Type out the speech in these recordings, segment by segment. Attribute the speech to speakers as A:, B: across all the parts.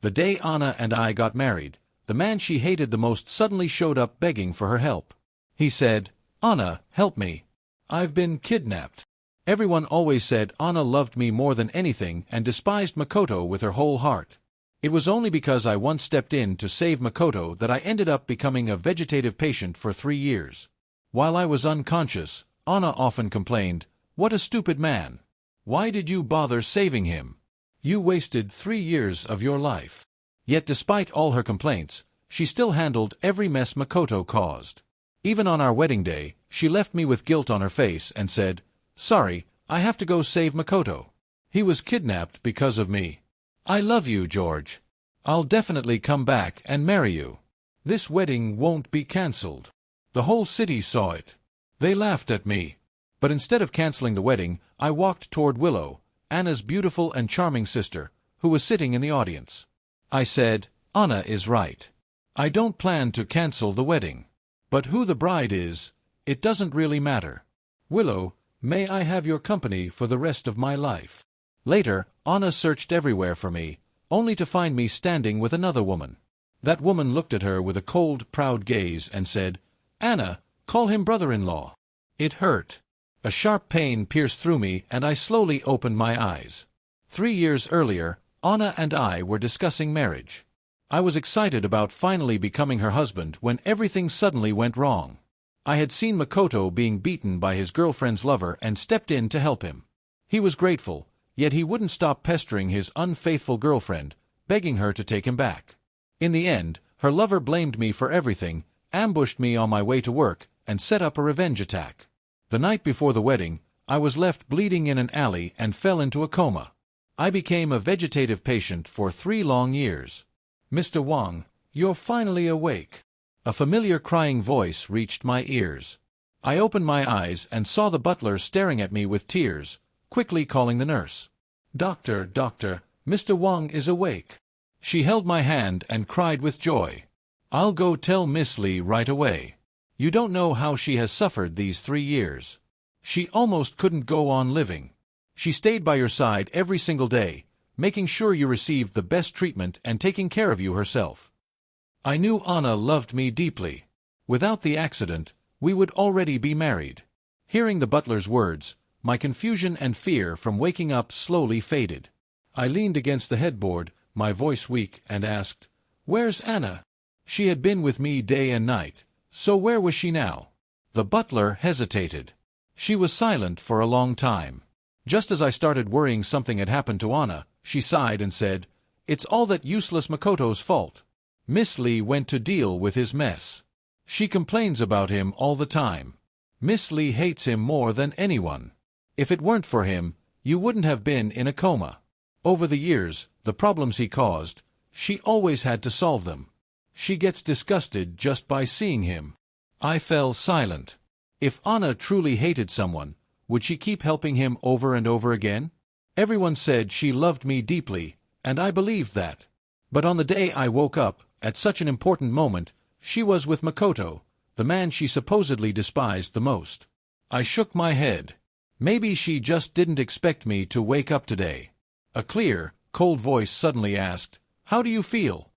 A: The day Anna and I got married, the man she hated the most suddenly showed up begging for her help. He said, "Anna, help me. I've been kidnapped." Everyone always said Anna loved me more than anything and despised Makoto with her whole heart. It was only because I once stepped in to save Makoto that I ended up becoming a vegetative patient for 3 years. While I was unconscious, Anna often complained, "What a stupid man. Why did you bother saving him? You wasted 3 years of your life." Yet despite all her complaints, she still handled every mess Makoto caused. Even on our wedding day, she left me with guilt on her face and said, "Sorry, I have to go save Makoto. He was kidnapped because of me. I love you, George. I'll definitely come back and marry you. This wedding won't be cancelled." The whole city saw it. They laughed at me. But instead of canceling the wedding, I walked toward Willow, Anna's beautiful and charming sister, who was sitting in the audience. I said, "Anna is right. I don't plan to cancel the wedding. But who the bride is, it doesn't really matter. Willow, may I have your company for the rest of my life?" Later, Anna searched everywhere for me, only to find me standing with another woman. That woman looked at her with a cold, proud gaze and said, "Anna, call him brother-in-law." It hurt. A sharp pain pierced through me and I slowly opened my eyes. 3 years earlier, Anna and I were discussing marriage. I was excited about finally becoming her husband when everything suddenly went wrong. I had seen Makoto being beaten by his girlfriend's lover and stepped in to help him. He was grateful, yet he wouldn't stop pestering his unfaithful girlfriend, begging her to take him back. In the end, her lover blamed me for everything, ambushed me on my way to work, and set up a revenge attack. The night before the wedding, I was left bleeding in an alley and fell into a coma. I became a vegetative patient for 3 long years. "Mr. Wang, you're finally awake." A familiar crying voice reached my ears. I opened my eyes and saw the butler staring at me with tears, quickly calling the nurse. Doctor, Mr. Wang is awake." She held my hand and cried with joy. "I'll go tell Miss Lee right away. You don't know how she has suffered these 3 years. She almost couldn't go on living. She stayed by your side every single day, making sure you received the best treatment and taking care of you herself." I knew Anna loved me deeply. Without the accident, we would already be married. Hearing the butler's words, my confusion and fear from waking up slowly faded. I leaned against the headboard, my voice weak, and asked, "Where's Anna?" She had been with me day and night, so where was she now? The butler hesitated. She was silent for a long time. Just as I started worrying something had happened to Anna, she sighed and said, "It's all that useless Makoto's fault. Miss Lee went to deal with his mess. She complains about him all the time. Miss Lee hates him more than anyone. If it weren't for him, you wouldn't have been in a coma. Over the years, the problems he caused, she always had to solve them. She gets disgusted just by seeing him." I fell silent. If Anna truly hated someone, would she keep helping him over and over again? Everyone said she loved me deeply, and I believed that. But on the day I woke up, at such an important moment, she was with Makoto, the man she supposedly despised the most. I shook my head. Maybe she just didn't expect me to wake up today. A clear, cold voice suddenly asked, "How do you feel?"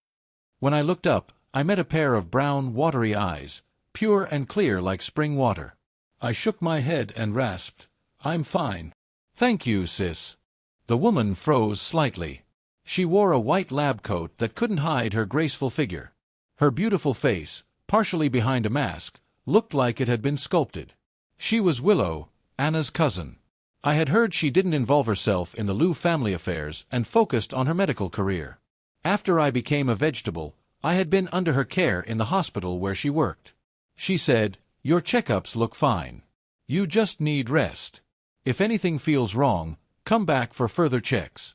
A: When I looked up, I met a pair of brown, watery eyes, pure and clear like spring water. I shook my head and rasped, "I'm fine. Thank you, sis." The woman froze slightly. She wore a white lab coat that couldn't hide her graceful figure. Her beautiful face, partially behind a mask, looked like it had been sculpted. She was Willow, Anna's cousin. I had heard she didn't involve herself in the Liu family affairs and focused on her medical career. After I became a vegetable, I had been under her care in the hospital where she worked. She said, "Your checkups look fine. You just need rest. If anything feels wrong, come back for further checks."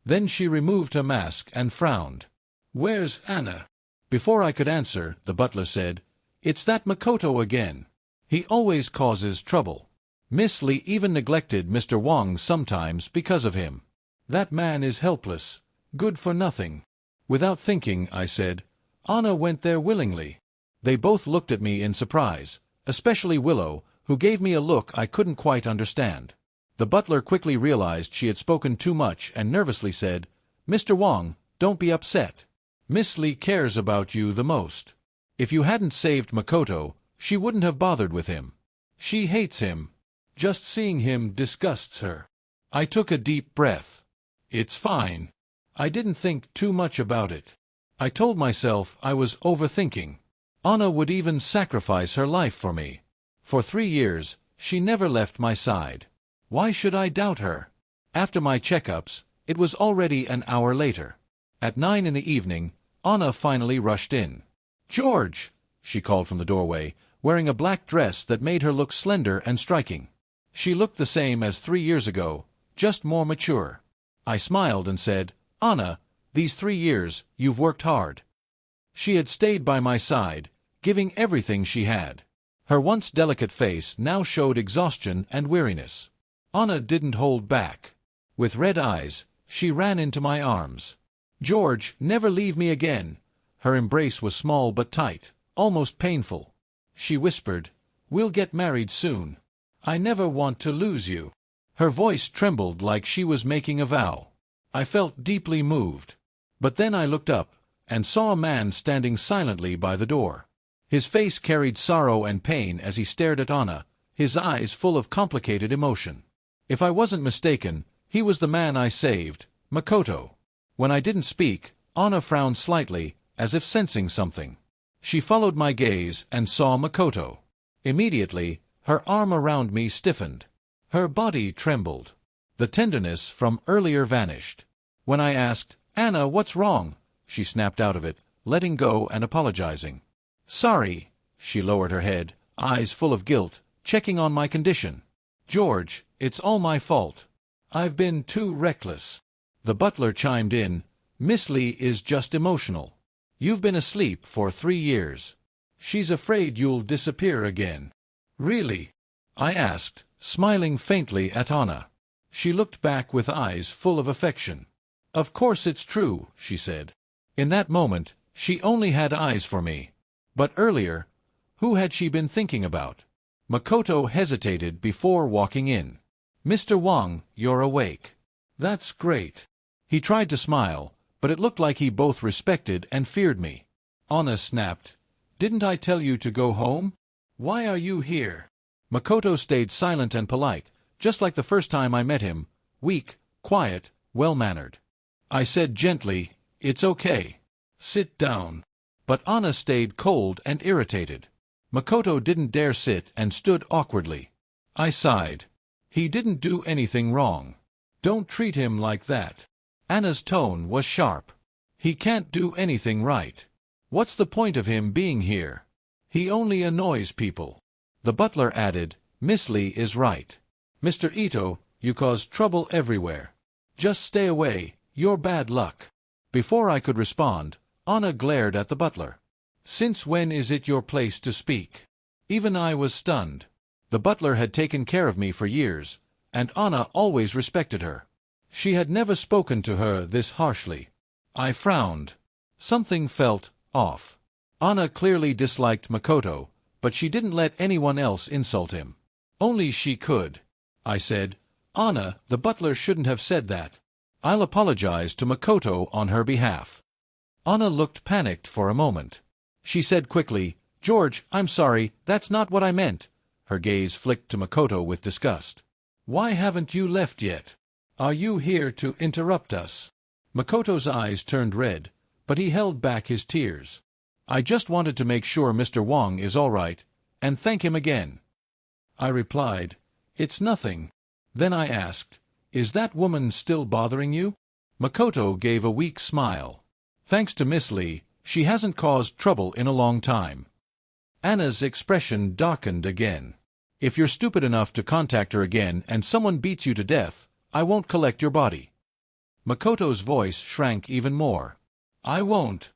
A: Then she removed her mask and frowned. "Where's Anna?" Before I could answer, the butler said, "It's that Makoto again. He always causes trouble. Miss Lee even neglected Mr. Wang sometimes because of him. That man is helpless, good for nothing." Without thinking, I said, "Anna went there willingly." They both looked at me in surprise, especially Willow, who gave me a look I couldn't quite understand. The butler quickly realized she had spoken too much and nervously said, "Mr. Wang, don't be upset. Miss Lee cares about you the most. If you hadn't saved Makoto, she wouldn't have bothered with him. She hates him. Just seeing him disgusts her." I took a deep breath. It's fine. I didn't think too much about it. I told myself I was overthinking. Anna would even sacrifice her life for me. For 3 years, she never left my side. Why should I doubt her? After my checkups, it was already an hour later. At 9 in the evening, Anna finally rushed in. "George!" she called from the doorway, wearing a black dress that made her look slender and striking. She looked the same as 3 years ago, just more mature. I smiled and said, "Anna, these 3 years, you've worked hard." She had stayed by my side, giving everything she had. Her once delicate face now showed exhaustion and weariness. Anna didn't hold back. With red eyes, she ran into my arms. "George, never leave me again." Her embrace was small but tight, almost painful. She whispered, "We'll get married soon. I never want to lose you." Her voice trembled like she was making a vow. I felt deeply moved. But then I looked up, and saw a man standing silently by the door. His face carried sorrow and pain as he stared at Anna, his eyes full of complicated emotion. If I wasn't mistaken, he was the man I saved, Makoto. When I didn't speak, Anna frowned slightly, as if sensing something. She followed my gaze and saw Makoto. Immediately, her arm around me stiffened. Her body trembled. The tenderness from earlier vanished. When I asked, "Anna, what's wrong?" she snapped out of it, letting go and apologizing. "Sorry." She lowered her head, eyes full of guilt, checking on my condition. "George, it's all my fault. I've been too reckless." The butler chimed in, "Miss Lee is just emotional. You've been asleep for 3 years. She's afraid you'll disappear again." "Really?" I asked, smiling faintly at Anna. She looked back with eyes full of affection. "Of course it's true," she said. In that moment, she only had eyes for me. But earlier, who had she been thinking about? Makoto hesitated before walking in. "Mr. Wang, you're awake." "That's great." He tried to smile, but it looked like he both respected and feared me. Anna snapped, "Didn't I tell you to go home? Why are you here?" Makoto stayed silent and polite, just like the first time I met him, weak, quiet, well-mannered. I said gently, "It's okay. Sit down." But Anna stayed cold and irritated. Makoto didn't dare sit and stood awkwardly. I sighed. "He didn't do anything wrong. Don't treat him like that." Anna's tone was sharp. "He can't do anything right. What's the point of him being here? He only annoys people." The butler added, "Miss Lee is right. Mr. Ito, you cause trouble everywhere. Just stay away, you're bad luck." Before I could respond, Anna glared at the butler. "Since when is it your place to speak?" Even I was stunned. The butler had taken care of me for years, and Anna always respected her. She had never spoken to her this harshly. I frowned. Something felt off. Anna clearly disliked Makoto, but she didn't let anyone else insult him. Only she could. I said, "Anna, the butler shouldn't have said that. I'll apologize to Makoto on her behalf." Anna looked panicked for a moment. She said quickly, "George, I'm sorry, that's not what I meant." Her gaze flicked to Makoto with disgust. "Why haven't you left yet? Are you here to interrupt us?" Makoto's eyes turned red, but he held back his tears. "I just wanted to make sure Mr. Wang is all right, and thank him again." I replied, "It's nothing." Then I asked, "Is that woman still bothering you?" Makoto gave a weak smile. "Thanks to Miss Lee, she hasn't caused trouble in a long time." Anna's expression darkened again. "If you're stupid enough to contact her again and someone beats you to death, I won't collect your body." Makoto's voice shrank even more. I won't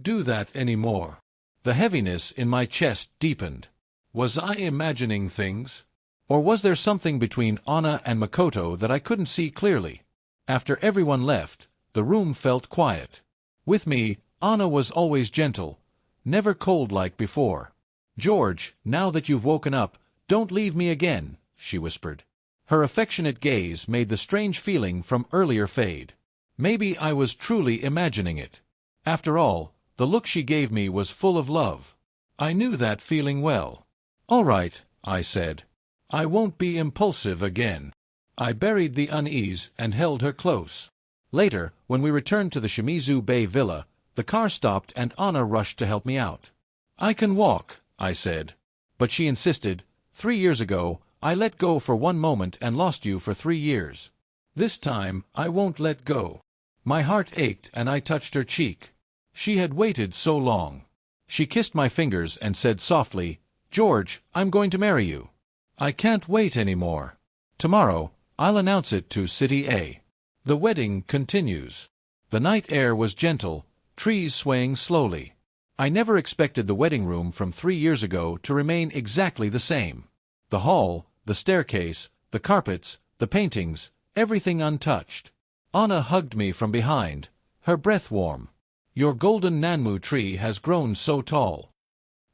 A: do that anymore." The heaviness in my chest deepened. Was I imagining things? Or was there something between Anna and Makoto that I couldn't see clearly? After everyone left, the room felt quiet. With me, Anna was always gentle, never cold like before. "George, now that you've woken up, don't leave me again," she whispered. Her affectionate gaze made the strange feeling from earlier fade. Maybe I was truly imagining it. After all, the look she gave me was full of love. I knew that feeling well. "All right," I said. "I won't be impulsive again." I buried the unease and held her close. Later, when we returned to the Shimizu Bay villa, the car stopped and Anna rushed to help me out. "I can walk," I said. But she insisted, "3 years ago, I let go for one moment and lost you for 3 years. This time, I won't let go." My heart ached and I touched her cheek. She had waited so long. She kissed my fingers and said softly, "George, I'm going to marry you. I can't wait anymore. Tomorrow, I'll announce it to City A." The wedding continues. The night air was gentle, trees swaying slowly. I never expected the wedding room from 3 years ago to remain exactly the same. The hall, the staircase, the carpets, the paintings, everything untouched. Anna hugged me from behind, her breath warm. "Your golden Nanmu tree has grown so tall."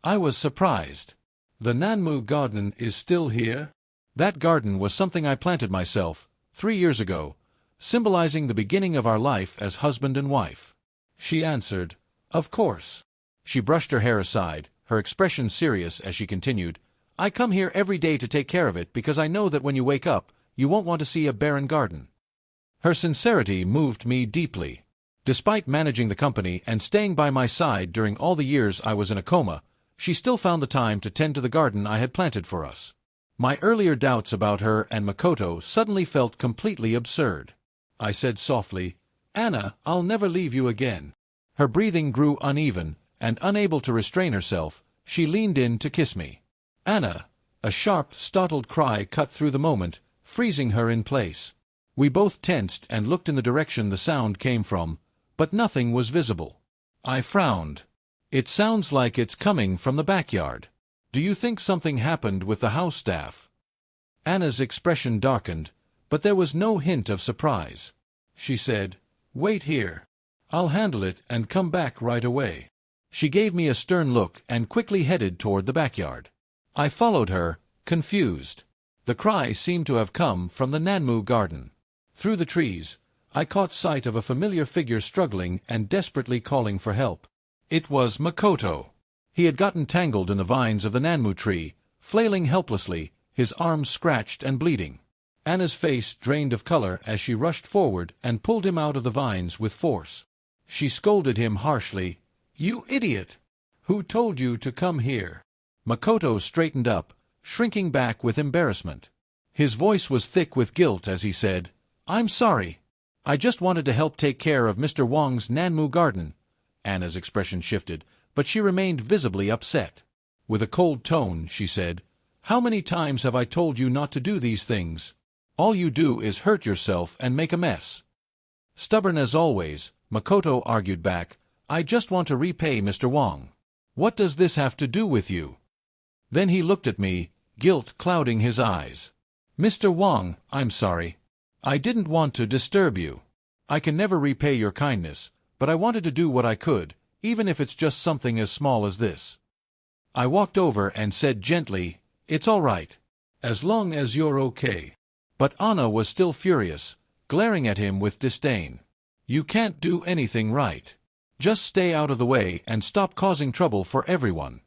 A: I was surprised. "The Nanmu garden is still here?" That garden was something I planted myself, 3 years ago, symbolizing the beginning of our life as husband and wife. She answered, "Of course." She brushed her hair aside, her expression serious as she continued, "I come here every day to take care of it because I know that when you wake up, you won't want to see a barren garden." Her sincerity moved me deeply. Despite managing the company and staying by my side during all the years I was in a coma, she still found the time to tend to the garden I had planted for us. My earlier doubts about her and Makoto suddenly felt completely absurd. I said softly, "Anna, I'll never leave you again." Her breathing grew uneven, and unable to restrain herself, she leaned in to kiss me. "Anna!" A sharp, startled cry cut through the moment, freezing her in place. We both tensed and looked in the direction the sound came from, but nothing was visible. I frowned. "It sounds like it's coming from the backyard. Do you think something happened with the house staff?" Anna's expression darkened, but there was no hint of surprise. She said, "Wait here. I'll handle it and come back right away." She gave me a stern look and quickly headed toward the backyard. I followed her, confused. The cry seemed to have come from the Nanmu garden. Through the trees, I caught sight of a familiar figure struggling and desperately calling for help. It was Makoto. He had gotten tangled in the vines of the Nanmu tree, flailing helplessly, his arms scratched and bleeding. Anna's face drained of color as she rushed forward and pulled him out of the vines with force. She scolded him harshly, "You idiot! Who told you to come here?" Makoto straightened up, shrinking back with embarrassment. His voice was thick with guilt as he said, "I'm sorry. I just wanted to help take care of Mr. Wong's Nanmu garden." Anna's expression shifted, but she remained visibly upset. With a cold tone, she said, "How many times have I told you not to do these things? All you do is hurt yourself and make a mess." Stubborn as always, Makoto argued back, "I just want to repay Mr. Wong. What does this have to do with you?" Then he looked at me, guilt clouding his eyes. "Mr. Wong, I'm sorry. I didn't want to disturb you. I can never repay your kindness, but I wanted to do what I could, even if it's just something as small as this." I walked over and said gently, "It's all right, as long as you're okay." But Anna was still furious, glaring at him with disdain. "You can't do anything right. Just stay out of the way and stop causing trouble for everyone."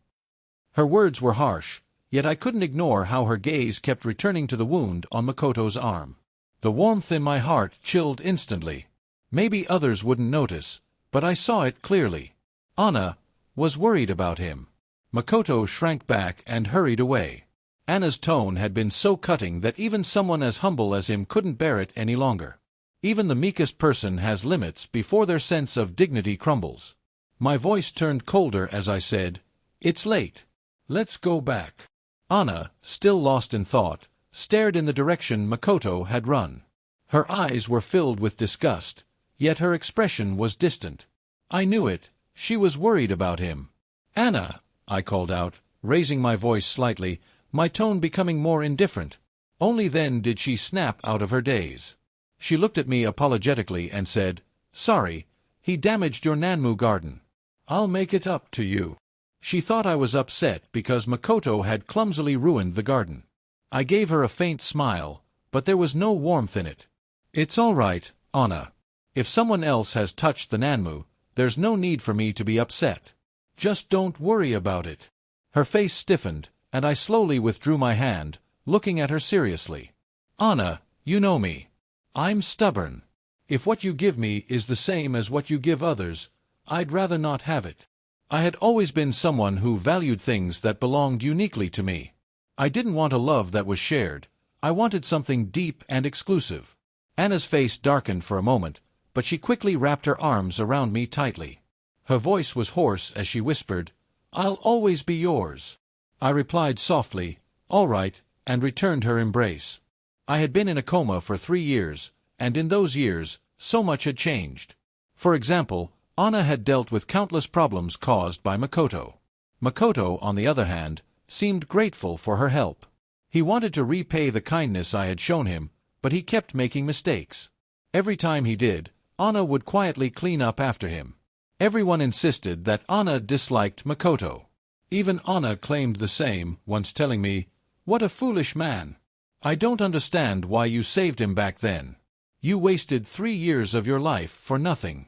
A: Her words were harsh, yet I couldn't ignore how her gaze kept returning to the wound on Makoto's arm. The warmth in my heart chilled instantly. Maybe others wouldn't notice, but I saw it clearly. Anna was worried about him. Makoto shrank back and hurried away. Anna's tone had been so cutting that even someone as humble as him couldn't bear it any longer. Even the meekest person has limits before their sense of dignity crumbles. My voice turned colder as I said, "It's late. Let's go back." Anna, still lost in thought, stared in the direction Makoto had run. Her eyes were filled with disgust, yet her expression was distant. I knew it, she was worried about him. "Anna," I called out, raising my voice slightly, my tone becoming more indifferent. Only then did she snap out of her daze. She looked at me apologetically and said, "Sorry, he damaged your Nanmu garden. I'll make it up to you." She thought I was upset because Makoto had clumsily ruined the garden. I gave her a faint smile, but there was no warmth in it. "It's all right, Anna. If someone else has touched the Nanmu, there's no need for me to be upset. Just don't worry about it. Her face stiffened, and I slowly withdrew my hand, looking at her seriously. Anna, you know me. I'm stubborn. If what you give me is the same as what you give others, I'd rather not have it. I had always been someone who valued things that belonged uniquely to me. I didn't want a love that was shared. I wanted something deep and exclusive. Anna's face darkened for a moment, but she quickly wrapped her arms around me tightly. Her voice was hoarse as she whispered, "I'll always be yours." I replied softly, "All right," and returned her embrace. I had been in a coma for 3 years, and in those years, so much had changed. For example, Anna had dealt with countless problems caused by Makoto. Makoto, on the other hand, seemed grateful for her help. He wanted to repay the kindness I had shown him, but he kept making mistakes. Every time he did, Anna would quietly clean up after him. Everyone insisted that Anna disliked Makoto. Even Anna claimed the same, once telling me, "What a foolish man. I don't understand why you saved him back then. You wasted 3 years of your life for nothing."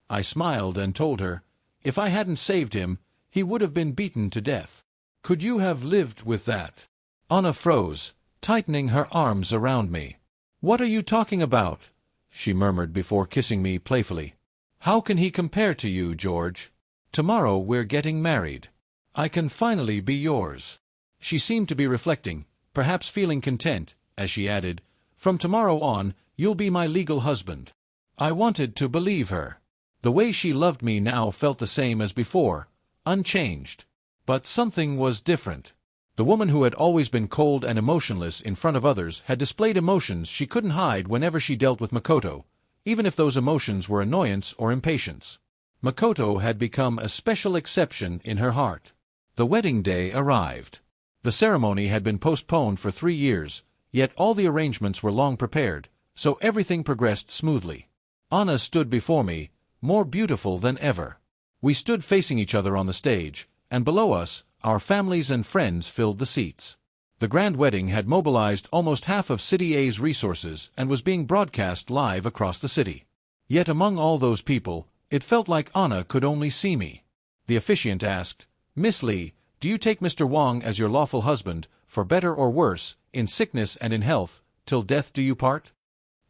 A: I smiled and told her, if I hadn't saved him, he would have been beaten to death. Could you have lived with that? Anna froze, tightening her arms around me. "What are you talking about?" she murmured before kissing me playfully. "How can he compare to you, George? Tomorrow we're getting married. I can finally be yours." She seemed to be reflecting, perhaps feeling content, as she added, "From tomorrow on, you'll be my legal husband." I wanted to believe her. The way she loved me now felt the same as before, unchanged. But something was different. The woman who had always been cold and emotionless in front of others had displayed emotions she couldn't hide whenever she dealt with Makoto, even if those emotions were annoyance or impatience. Makoto had become a special exception in her heart. The wedding day arrived. The ceremony had been postponed for 3 years, yet all the arrangements were long prepared, so everything progressed smoothly. Anna stood before me, more beautiful than ever. We stood facing each other on the stage, and below us, our families and friends filled the seats. The grand wedding had mobilized almost half of City A's resources and was being broadcast live across the city. Yet among all those people, it felt like Anna could only see me. The officiant asked, "Miss Lee, do you take Mr. Wang as your lawful husband, for better or worse, in sickness and in health, till death do you part?"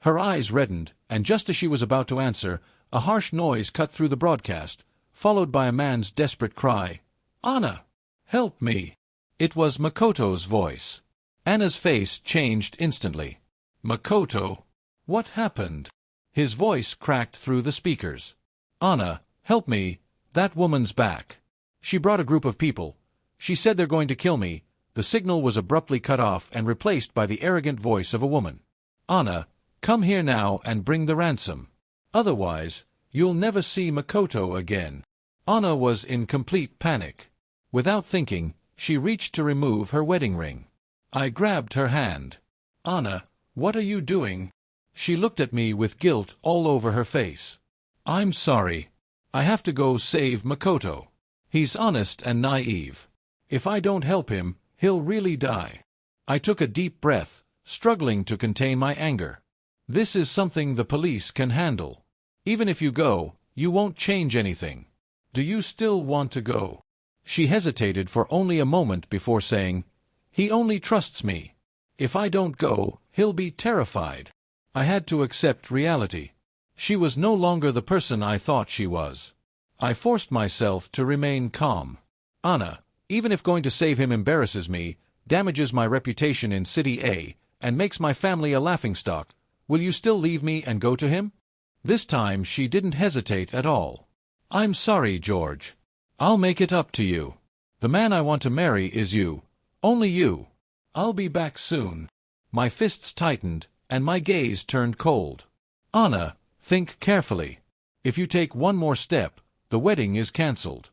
A: Her eyes reddened, and just as she was about to answer, a harsh noise cut through the broadcast, followed by a man's desperate cry, "Anna! Help me!" It was Makoto's voice. Anna's face changed instantly. "Makoto! What happened?" His voice cracked through the speakers. "Anna, help me! That woman's back. She brought a group of people. She said they're going to kill me." The signal was abruptly cut off and replaced by the arrogant voice of a woman. "Anna, come here now and bring the ransom. Otherwise, you'll never see Makoto again." Anna was in complete panic. Without thinking, she reached to remove her wedding ring. I grabbed her hand. "Anna, what are you doing?" She looked at me with guilt all over her face. "I'm sorry. I have to go save Makoto. He's honest and naive. If I don't help him, he'll really die." I took a deep breath, struggling to contain my anger. "This is something the police can handle. Even if you go, you won't change anything. Do you still want to go?" She hesitated for only a moment before saying, "He only trusts me. If I don't go, he'll be terrified." I had to accept reality. She was no longer the person I thought she was. I forced myself to remain calm. "Anna, even if going to save him embarrasses me, damages my reputation in City A, and makes my family a laughingstock, will you still leave me and go to him?" This time she didn't hesitate at all. "I'm sorry, George. I'll make it up to you. The man I want to marry is you. Only you. I'll be back soon." My fists tightened, and my gaze turned cold. "Anna, think carefully. If you take one more step, the wedding is cancelled."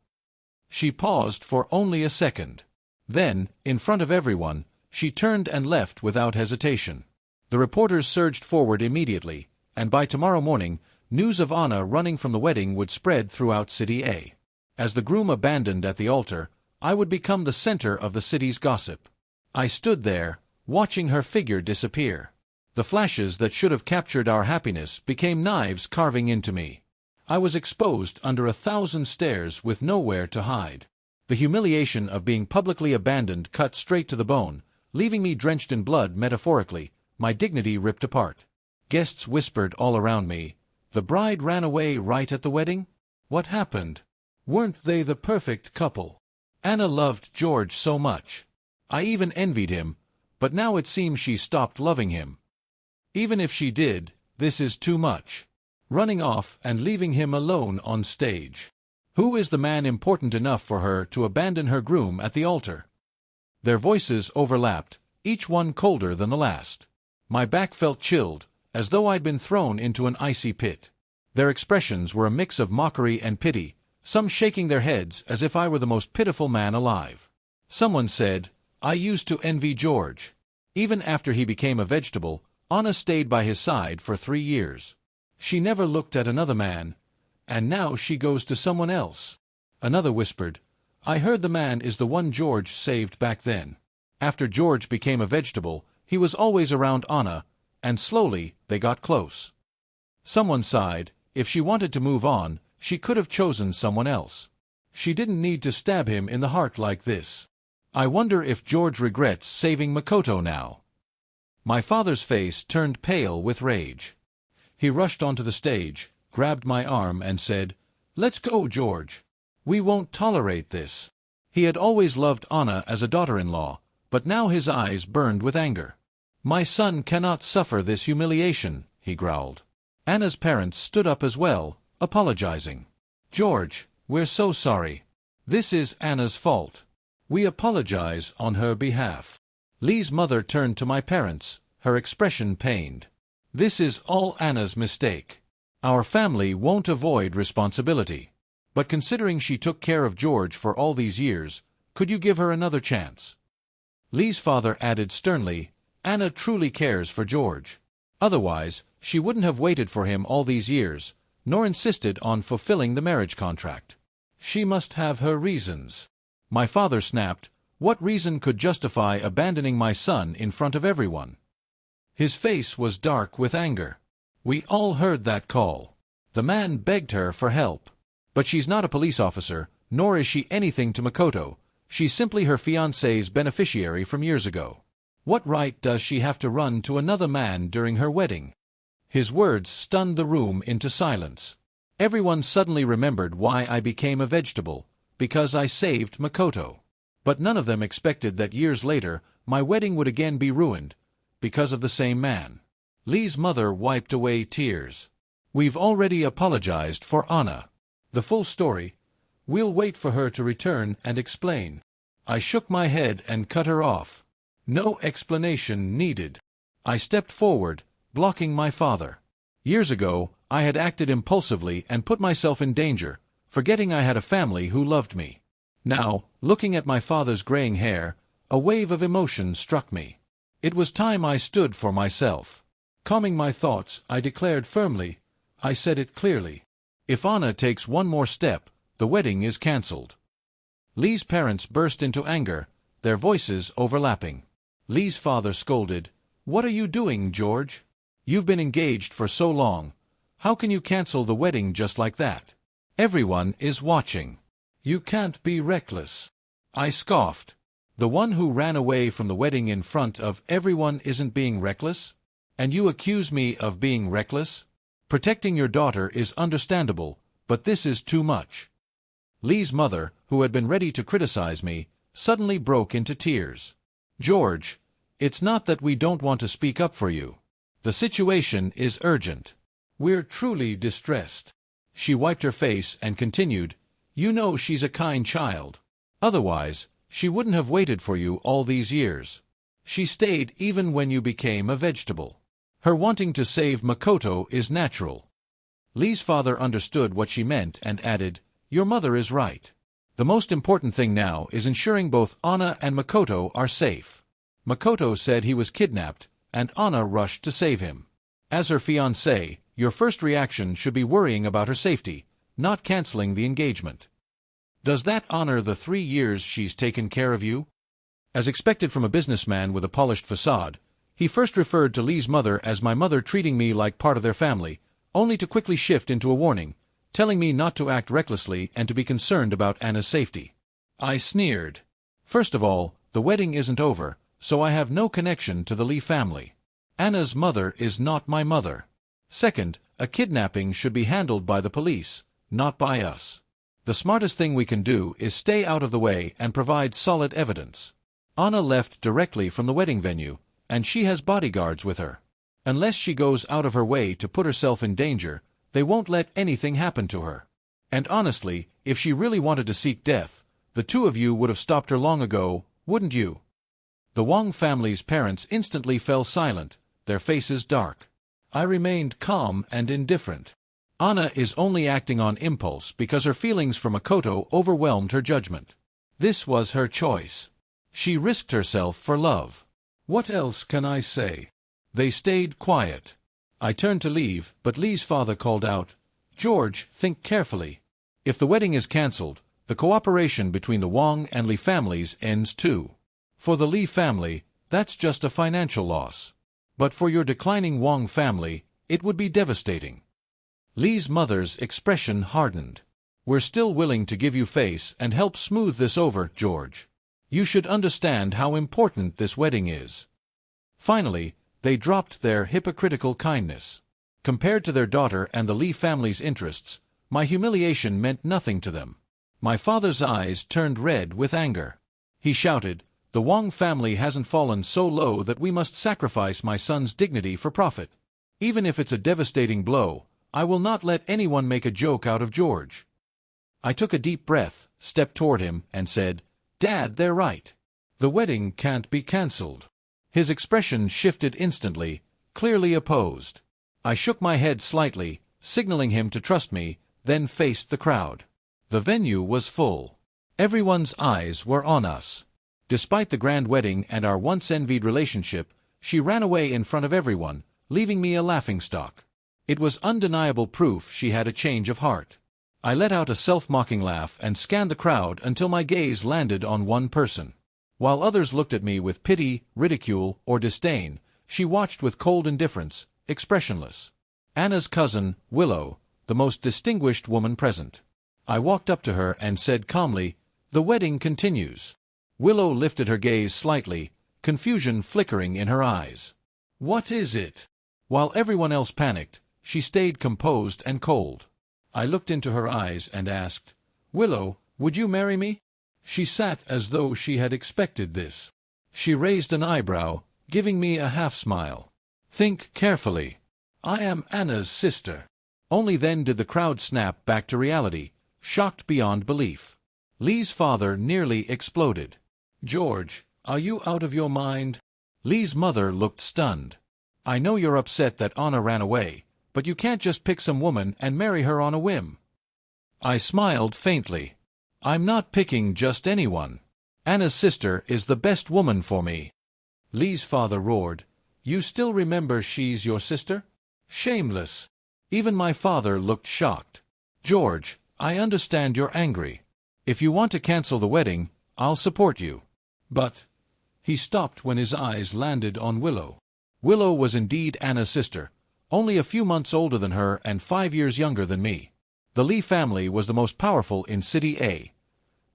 A: She paused for only a second. Then, in front of everyone, she turned and left without hesitation. The reporters surged forward immediately, and by tomorrow morning, news of Anna running from the wedding would spread throughout City A. As the groom abandoned at the altar, I would become the center of the city's gossip. I stood there, watching her figure disappear. The flashes that should have captured our happiness became knives carving into me. I was exposed under 1,000 stares with nowhere to hide. The humiliation of being publicly abandoned cut straight to the bone, leaving me drenched in blood metaphorically, my dignity ripped apart. Guests whispered all around me, "The bride ran away right at the wedding? What happened? Weren't they the perfect couple? Anna loved George so much. I even envied him, but now it seems she stopped loving him. Even if she did, this is too much. Running off and leaving him alone on stage. Who is the man important enough for her to abandon her groom at the altar?" Their voices overlapped, each one colder than the last. My back felt chilled, as though I'd been thrown into an icy pit. Their expressions were a mix of mockery and pity, some shaking their heads as if I were the most pitiful man alive. Someone said, "I used to envy George. Even after he became a vegetable, Anna stayed by his side for 3 years. She never looked at another man, and now she goes to someone else." Another whispered, "I heard the man is the one George saved back then. After George became a vegetable, he was always around Anna, and slowly they got close." Someone sighed, "If she wanted to move on, she could have chosen someone else. She didn't need to stab him in the heart like this." I wonder if George regrets saving Makoto now. My father's face turned pale with rage. He rushed onto the stage, grabbed my arm and said, "Let's go, George. We won't tolerate this." He had always loved Anna as a daughter-in-law, but now his eyes burned with anger. "My son cannot suffer this humiliation," he growled. Anna's parents stood up as well, apologizing. "George, we're so sorry. This is Anna's fault. We apologize on her behalf." Lee's mother turned to my parents, her expression pained. "This is all Anna's mistake. Our family won't avoid responsibility. But considering she took care of George for all these years, could you give her another chance?" Lee's father added sternly, "Anna truly cares for George. Otherwise, she wouldn't have waited for him all these years, nor insisted on fulfilling the marriage contract. She must have her reasons." My father snapped, "What reason could justify abandoning my son in front of everyone?" His face was dark with anger. "We all heard that call. The man begged her for help. But she's not a police officer, nor is she anything to Makoto. She's simply her fiancé's beneficiary from years ago. What right does she have to run to another man during her wedding?" His words stunned the room into silence. Everyone suddenly remembered why I became a vegetable, because I saved Makoto. But none of them expected that years later, my wedding would again be ruined, because of the same man. Lee's mother wiped away tears. "We've already apologized for Anna. The full story. We'll wait for her to return and explain." I shook my head and cut her off. "No explanation needed." I stepped forward, blocking my father. Years ago, I had acted impulsively and put myself in danger, forgetting I had a family who loved me. Now, looking at my father's graying hair, a wave of emotion struck me. It was time I stood for myself. Calming my thoughts, I declared firmly, I said it clearly. "If Anna takes one more step, the wedding is cancelled." Lee's parents burst into anger, their voices overlapping. Lee's father scolded, "What are you doing, George? You've been engaged for so long. How can you cancel the wedding just like that? Everyone is watching. You can't be reckless." I scoffed. "The one who ran away from the wedding in front of everyone isn't being reckless? And you accuse me of being reckless? Protecting your daughter is understandable, but this is too much." Lee's mother, who had been ready to criticize me, suddenly broke into tears. "George, it's not that we don't want to speak up for you. The situation is urgent. We're truly distressed." She wiped her face and continued, "You know she's a kind child. Otherwise, she wouldn't have waited for you all these years. She stayed even when you became a vegetable. Her wanting to save Makoto is natural." Lee's father understood what she meant and added, "Your mother is right. The most important thing now is ensuring both Anna and Makoto are safe. Makoto said he was kidnapped, and Anna rushed to save him. As her fiancé, your first reaction should be worrying about her safety, not canceling the engagement. Does that honor the 3 years she's taken care of you?" As expected from a businessman with a polished facade, He first referred to Lee's mother as my mother, treating me like part of their family, only to quickly shift into a warning, telling me not to act recklessly and to be concerned about Anna's safety. I sneered. First of all, the wedding isn't over, so I have no connection to the Lee family. Anna's mother is not my mother. Second, a kidnapping should be handled by the police, not by us. The smartest thing we can do is stay out of the way and provide solid evidence. Anna left directly from the wedding venue, and she has bodyguards with her. Unless she goes out of her way to put herself in danger, they won't let anything happen to her. And honestly, if she really wanted to seek death, the two of you would have stopped her long ago, wouldn't you? The Wong family's parents instantly fell silent, their faces dark. I remained calm and indifferent. Anna is only acting on impulse because her feelings for Makoto overwhelmed her judgment. This was her choice. She risked herself for love. What else can I say? They stayed quiet. I turned to leave, but Lee's father called out, "George, think carefully. If the wedding is cancelled, the cooperation between the Wong and Lee families ends too. For the Lee family, that's just a financial loss. But for your declining Wong family, it would be devastating." Lee's mother's expression hardened. "We're still willing to give you face and help smooth this over, George. You should understand how important this wedding is." Finally, they dropped their hypocritical kindness. Compared to their daughter and the Lee family's interests, my humiliation meant nothing to them. My father's eyes turned red with anger. He shouted, "The Wong family hasn't fallen so low that we must sacrifice my son's dignity for profit. Even if it's a devastating blow, I will not let anyone make a joke out of George." I took a deep breath, stepped toward him, and said, "Dad, they're right. The wedding can't be cancelled." His expression shifted instantly, clearly opposed. I shook my head slightly, signaling him to trust me, then faced the crowd. The venue was full. Everyone's eyes were on us. Despite the grand wedding and our once-envied relationship, she ran away in front of everyone, leaving me a laughingstock. It was undeniable proof she had a change of heart. I let out a self-mocking laugh and scanned the crowd until my gaze landed on one person. While others looked at me with pity, ridicule, or disdain, she watched with cold indifference, expressionless. Anna's cousin, Willow, the most distinguished woman present. I walked up to her and said calmly, "The wedding continues." Willow lifted her gaze slightly, confusion flickering in her eyes. "What is it?" While everyone else panicked, she stayed composed and cold. I looked into her eyes and asked, "Willow, would you marry me?" She sat as though she had expected this. She raised an eyebrow, giving me a half-smile. "Think carefully. I am Anna's sister." Only then did the crowd snap back to reality, shocked beyond belief. Lee's father nearly exploded. "George, are you out of your mind?" Lee's mother looked stunned. "I know you're upset that Anna ran away, but you can't just pick some woman and marry her on a whim." I smiled faintly. "I'm not picking just anyone. Anna's sister is the best woman for me." Lee's father roared, "You still remember she's your sister? Shameless." Even my father looked shocked. "George, I understand you're angry. If you want to cancel the wedding, I'll support you. But—" He stopped when his eyes landed on Willow. Willow was indeed Anna's sister, only a few months older than her and 5 years younger than me. The Lee family was the most powerful in City A.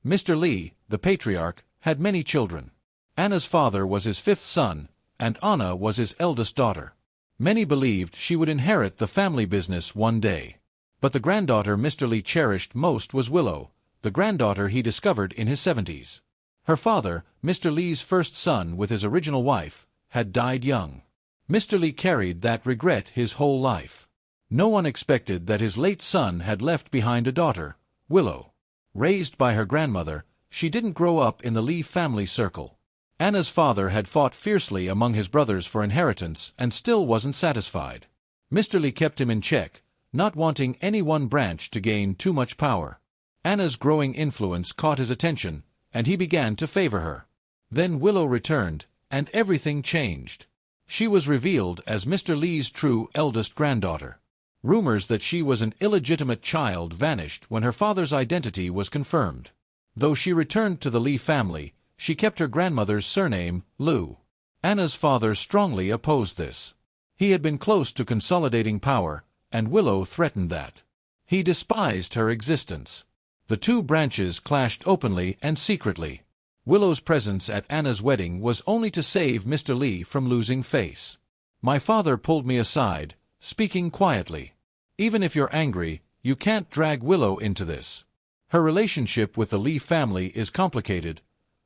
A: Mr. Lee, the patriarch, had many children. Anna's father was his 5th son, and Anna was his eldest daughter. Many believed she would inherit the family business one day. But the granddaughter Mr. Lee cherished most was Willow, the granddaughter he discovered in his 70s. Her father, Mr. Lee's first son with his original wife, had died young. Mr. Lee carried that regret his whole life. No one expected that his late son had left behind a daughter, Willow. Raised by her grandmother, she didn't grow up in the Lee family circle. Anna's father had fought fiercely among his brothers for inheritance and still wasn't satisfied. Mr. Lee kept him in check, not wanting any one branch to gain too much power. Anna's growing influence caught his attention, and he began to favor her. Then Willow returned, and everything changed. She was revealed as Mr. Lee's true eldest granddaughter. Rumors that she was an illegitimate child vanished when her father's identity was confirmed. Though she returned to the Lee family, she kept her grandmother's surname, Liu. Anna's father strongly opposed this. He had been close to consolidating power, and Willow threatened that. He despised her existence. The two branches clashed openly and secretly. Willow's presence at Anna's wedding was only to save Mr. Lee from losing face. My father pulled me aside, speaking quietly. Even if you're angry, you can't drag Willow into this. Her relationship with the Lee family is complicated.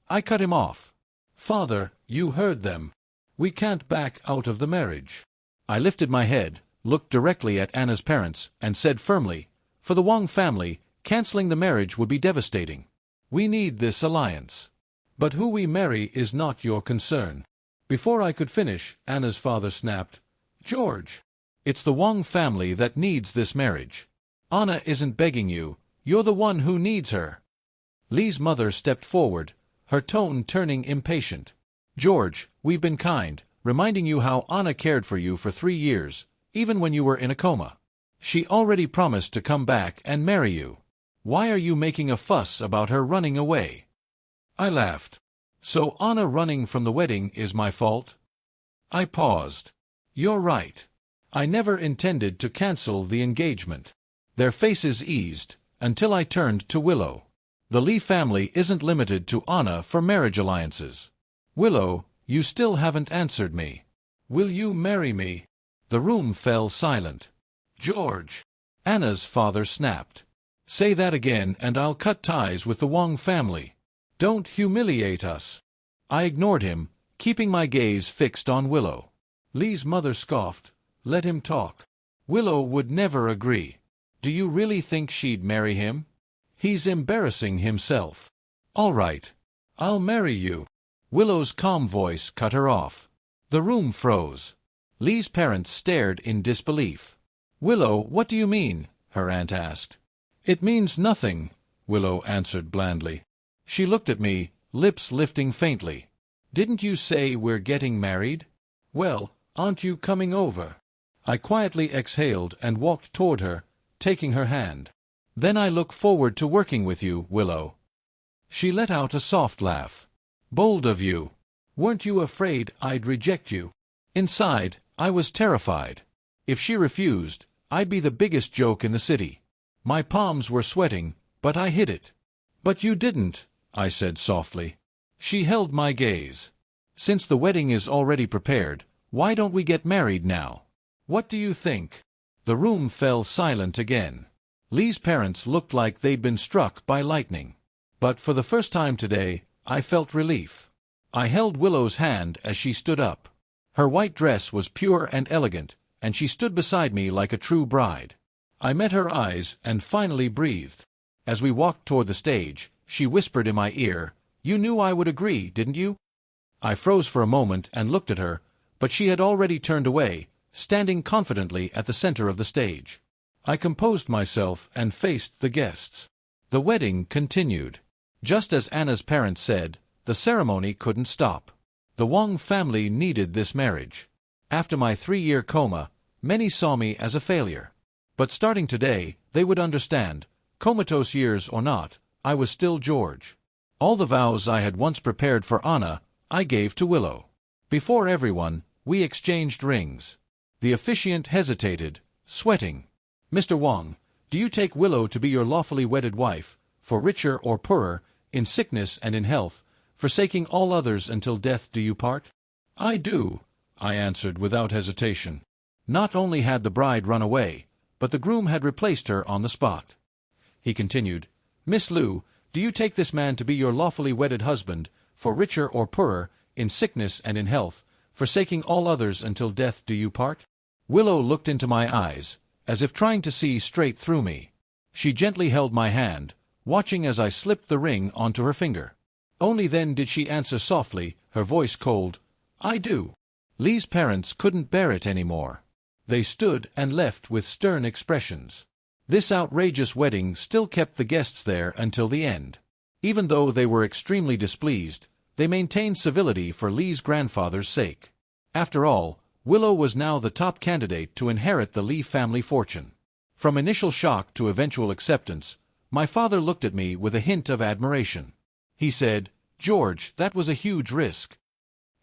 A: I cut him off. Father, you heard them. We can't back out of the marriage. I lifted my head, looked directly at Anna's parents, and said firmly, for the Wong family, canceling the marriage would be devastating. We need this alliance. But who we marry is not your concern. Before I could finish, Anna's father snapped, George, it's the Wong family that needs this marriage. Anna isn't begging you, you're the one who needs her. Lee's mother stepped forward, her tone turning impatient. George, we've been kind, reminding you how Anna cared for you for 3 years, even when you were in a coma. She already promised to come back and marry you. Why are you making a fuss about her running away? I laughed. So Anna running from the wedding is my fault? I paused. You're right. I never intended to cancel the engagement. Their faces eased, until I turned to Willow. The Lee family isn't limited to Anna for marriage alliances. Willow, you still haven't answered me. Will you marry me? The room fell silent. George. Anna's father snapped. Say that again and I'll cut ties with the Wong family. Don't humiliate us. I ignored him, keeping my gaze fixed on Willow. Lee's mother scoffed. Let him talk. Willow would never agree. Do you really think she'd marry him? He's embarrassing himself. All right. I'll marry you. Willow's calm voice cut her off. The room froze. Lee's parents stared in disbelief. Willow, what do you mean? Her aunt asked. It means nothing, Willow answered blandly. She looked at me, lips lifting faintly. Didn't you say we're getting married? Well, aren't you coming over? I quietly exhaled and walked toward her, taking her hand. Then I look forward to working with you, Willow. She let out a soft laugh. Bold of you. Weren't you afraid I'd reject you? Inside, I was terrified. If she refused, I'd be the biggest joke in the city. My palms were sweating, but I hid it. But you didn't, I said softly. She held my gaze. Since the wedding is already prepared, why don't we get married now? What do you think? The room fell silent again. Lee's parents looked like they'd been struck by lightning. But for the first time today, I felt relief. I held Willow's hand as she stood up. Her white dress was pure and elegant, and she stood beside me like a true bride. I met her eyes and finally breathed. As we walked toward the stage, she whispered in my ear, You knew I would agree, didn't you? I froze for a moment and looked at her, but she had already turned away, standing confidently at the center of the stage. I composed myself and faced the guests. The wedding continued. Just as Anna's parents said, the ceremony couldn't stop. The Wong family needed this marriage. After my 3-year coma, many saw me as a failure. But starting today, they would understand, comatose years or not, I was still George. All the vows I had once prepared for Anna, I gave to Willow. Before everyone, we exchanged rings. The officiant hesitated, sweating. Mr. Wong, do you take Willow to be your lawfully wedded wife, for richer or poorer, in sickness and in health, forsaking all others until death do you part? I do, I answered without hesitation. Not only had the bride run away, but the groom had replaced her on the spot. He continued, Miss Liu, do you take this man to be your lawfully wedded husband, for richer or poorer, in sickness and in health, forsaking all others until death do you part? Willow looked into my eyes, as if trying to see straight through me. She gently held my hand, watching as I slipped the ring onto her finger. Only then did she answer softly, her voice cold, I do. Lee's parents couldn't bear it anymore. They stood and left with stern expressions. This outrageous wedding still kept the guests there until the end. Even though they were extremely displeased, they maintained civility for Lee's grandfather's sake. After all, Willow was now the top candidate to inherit the Lee family fortune. From initial shock to eventual acceptance, my father looked at me with a hint of admiration. He said, George, that was a huge risk.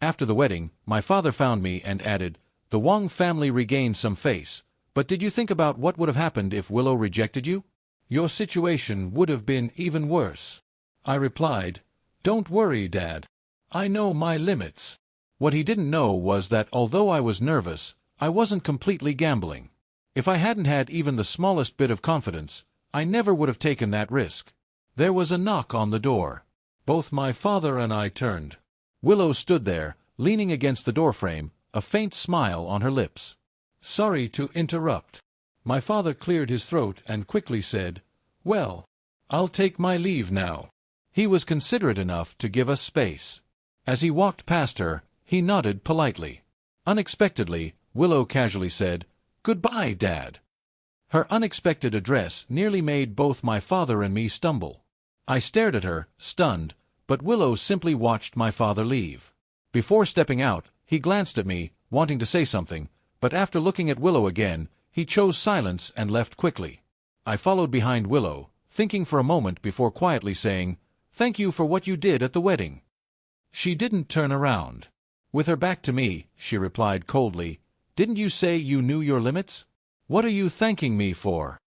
A: After the wedding, my father found me and added, "The Wang family regained some face, but did you think about what would have happened if Willow rejected you? Your situation would have been even worse." I replied, "Don't worry, Dad. I know my limits." What he didn't know was that although I was nervous, I wasn't completely gambling. If I hadn't had even the smallest bit of confidence, I never would have taken that risk. There was a knock on the door. Both my father and I turned. Willow stood there, leaning against the doorframe, a faint smile on her lips. "Sorry to interrupt." My father cleared his throat and quickly said, "Well, I'll take my leave now." He was considerate enough to give us space. As he walked past her, he nodded politely. Unexpectedly, Willow casually said, "Goodbye, Dad." Her unexpected address nearly made both my father and me stumble. I stared at her, stunned, but Willow simply watched my father leave. Before stepping out, he glanced at me, wanting to say something, but after looking at Willow again, he chose silence and left quickly. I followed behind Willow, thinking for a moment before quietly saying, "Thank you for what you did at the wedding." She didn't turn around. With her back to me, she replied coldly, "Didn't you say you knew your limits? What are you thanking me for?"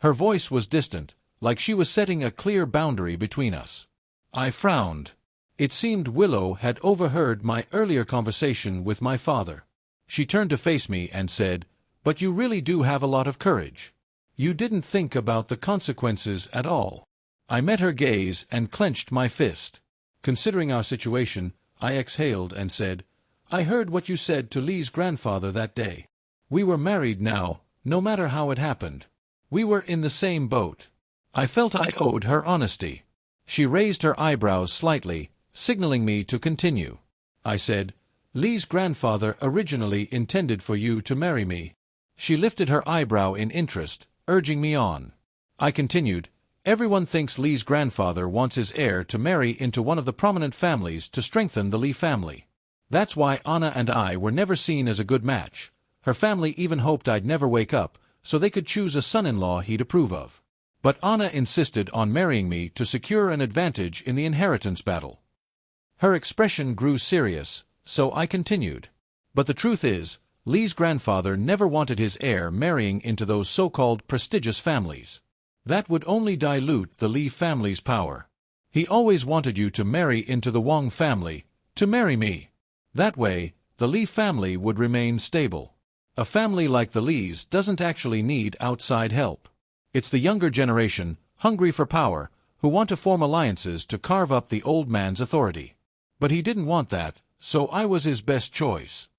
A: Her voice was distant, like she was setting a clear boundary between us. I frowned. It seemed Willow had overheard my earlier conversation with my father. She turned to face me and said, "But you really do have a lot of courage. You didn't think about the consequences at all." I met her gaze and clenched my fist. Considering our situation, I exhaled and said, "I heard what you said to Lee's grandfather that day. We were married now, no matter how it happened. We were in the same boat." I felt I owed her honesty. She raised her eyebrows slightly, signaling me to continue. I said, "Lee's grandfather originally intended for you to marry me." She lifted her eyebrow in interest, urging me on. I continued, "Everyone thinks Lee's grandfather wants his heir to marry into one of the prominent families to strengthen the Lee family. That's why Anna and I were never seen as a good match. Her family even hoped I'd never wake up, so they could choose a son-in-law he'd approve of. But Anna insisted on marrying me to secure an advantage in the inheritance battle." Her expression grew serious, so I continued. "But the truth is, Lee's grandfather never wanted his heir marrying into those so-called prestigious families. That would only dilute the Lee family's power. He always wanted you to marry into the Wang family, to marry me. That way, the Lee family would remain stable. A family like the Lees doesn't actually need outside help. It's the younger generation, hungry for power, who want to form alliances to carve up the old man's authority. But he didn't want that, so I was his best choice."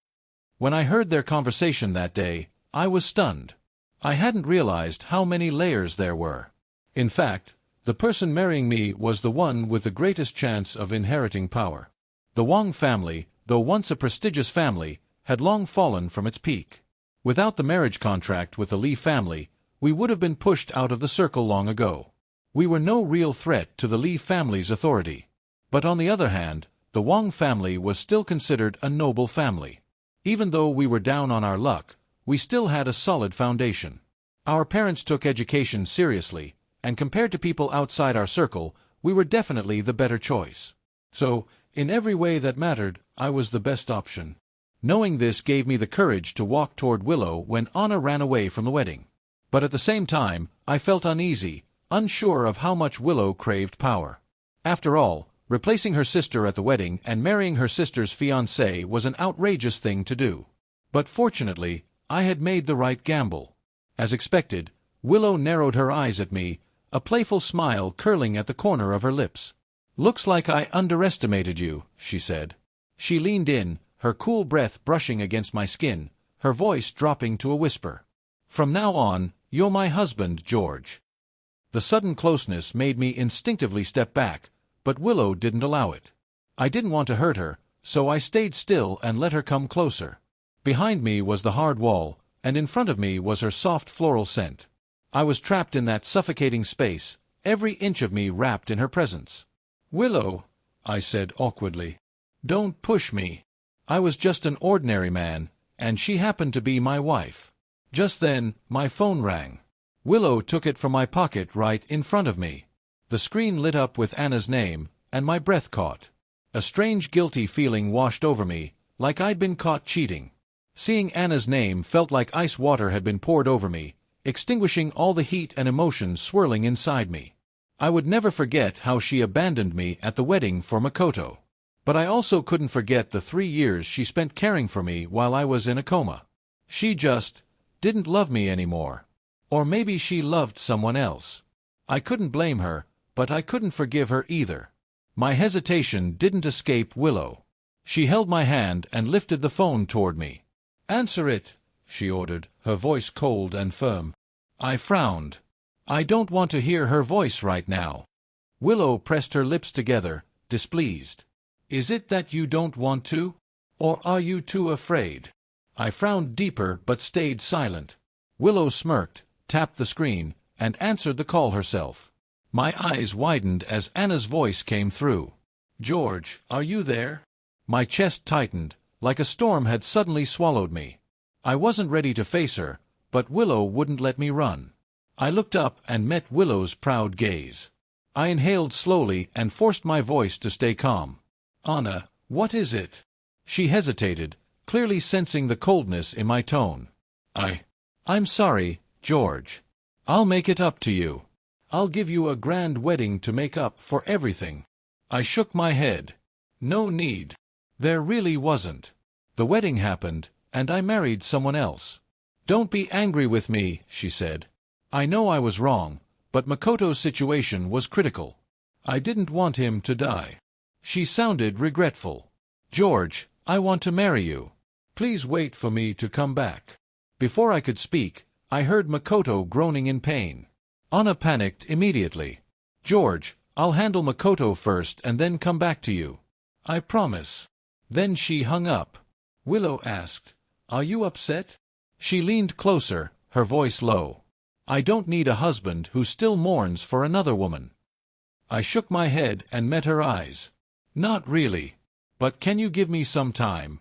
A: When I heard their conversation that day, I was stunned. I hadn't realized how many layers there were. In fact, the person marrying me was the one with the greatest chance of inheriting power. The Wang family, though once a prestigious family, had long fallen from its peak. Without the marriage contract with the Lee family, we would have been pushed out of the circle long ago. We were no real threat to the Lee family's authority. But on the other hand, the Wang family was still considered a noble family. Even though we were down on our luck, we still had a solid foundation. Our parents took education seriously, and compared to people outside our circle, we were definitely the better choice. So, in every way that mattered, I was the best option. Knowing this gave me the courage to walk toward Willow when Anna ran away from the wedding. But at the same time, I felt uneasy, unsure of how much Willow craved power. After all, replacing her sister at the wedding and marrying her sister's fiancé was an outrageous thing to do. But fortunately, I had made the right gamble. As expected, Willow narrowed her eyes at me, a playful smile curling at the corner of her lips. "Looks like I underestimated you," she said. She leaned in, her cool breath brushing against my skin, her voice dropping to a whisper. "From now on, you're my husband, George." The sudden closeness made me instinctively step back, but Willow didn't allow it. I didn't want to hurt her, so I stayed still and let her come closer. Behind me was the hard wall, and in front of me was her soft floral scent. I was trapped in that suffocating space, every inch of me wrapped in her presence. "Willow," I said awkwardly. "Don't push me. I was just an ordinary man, and she happened to be my wife." Just then, my phone rang. Willow took it from my pocket right in front of me. The screen lit up with Anna's name, and my breath caught. A strange guilty feeling washed over me, like I'd been caught cheating. Seeing Anna's name felt like ice water had been poured over me, extinguishing all the heat and emotion swirling inside me. I would never forget how she abandoned me at the wedding for Makoto. But I also couldn't forget the 3 years she spent caring for me while I was in a coma. She just didn't love me anymore. Or maybe she loved someone else. I couldn't blame her, but I couldn't forgive her either. My hesitation didn't escape Willow. She held my hand and lifted the phone toward me. "Answer it," she ordered, her voice cold and firm. I frowned. I don't want to hear her voice right now. Willow pressed her lips together, displeased. "Is it that you don't want to? Or are you too afraid?" I frowned deeper but stayed silent. Willow smirked, tapped the screen, and answered the call herself. My eyes widened as Anna's voice came through. "George, are you there?" My chest tightened, like a storm had suddenly swallowed me. I wasn't ready to face her, but Willow wouldn't let me run. I looked up and met Willow's proud gaze. I inhaled slowly and forced my voice to stay calm. "Anna, what is it?" She hesitated, clearly sensing the coldness in my tone. I'm sorry, George. I'll make it up to you. I'll give you a grand wedding to make up for everything." I shook my head. No need. There really wasn't. The wedding happened, and I married someone else. "Don't be angry with me," she said. "I know I was wrong, but Makoto's situation was critical. I didn't want him to die." She sounded regretful. "George, I want to marry you. Please wait for me to come back." Before I could speak, I heard Makoto groaning in pain. Anna panicked immediately. "George, I'll handle Makoto first and then come back to you. I promise." Then she hung up. Willow asked, "Are you upset?" She leaned closer, her voice low. "I don't need a husband who still mourns for another woman." I shook my head and met her eyes. "Not really. But can you give me some time?"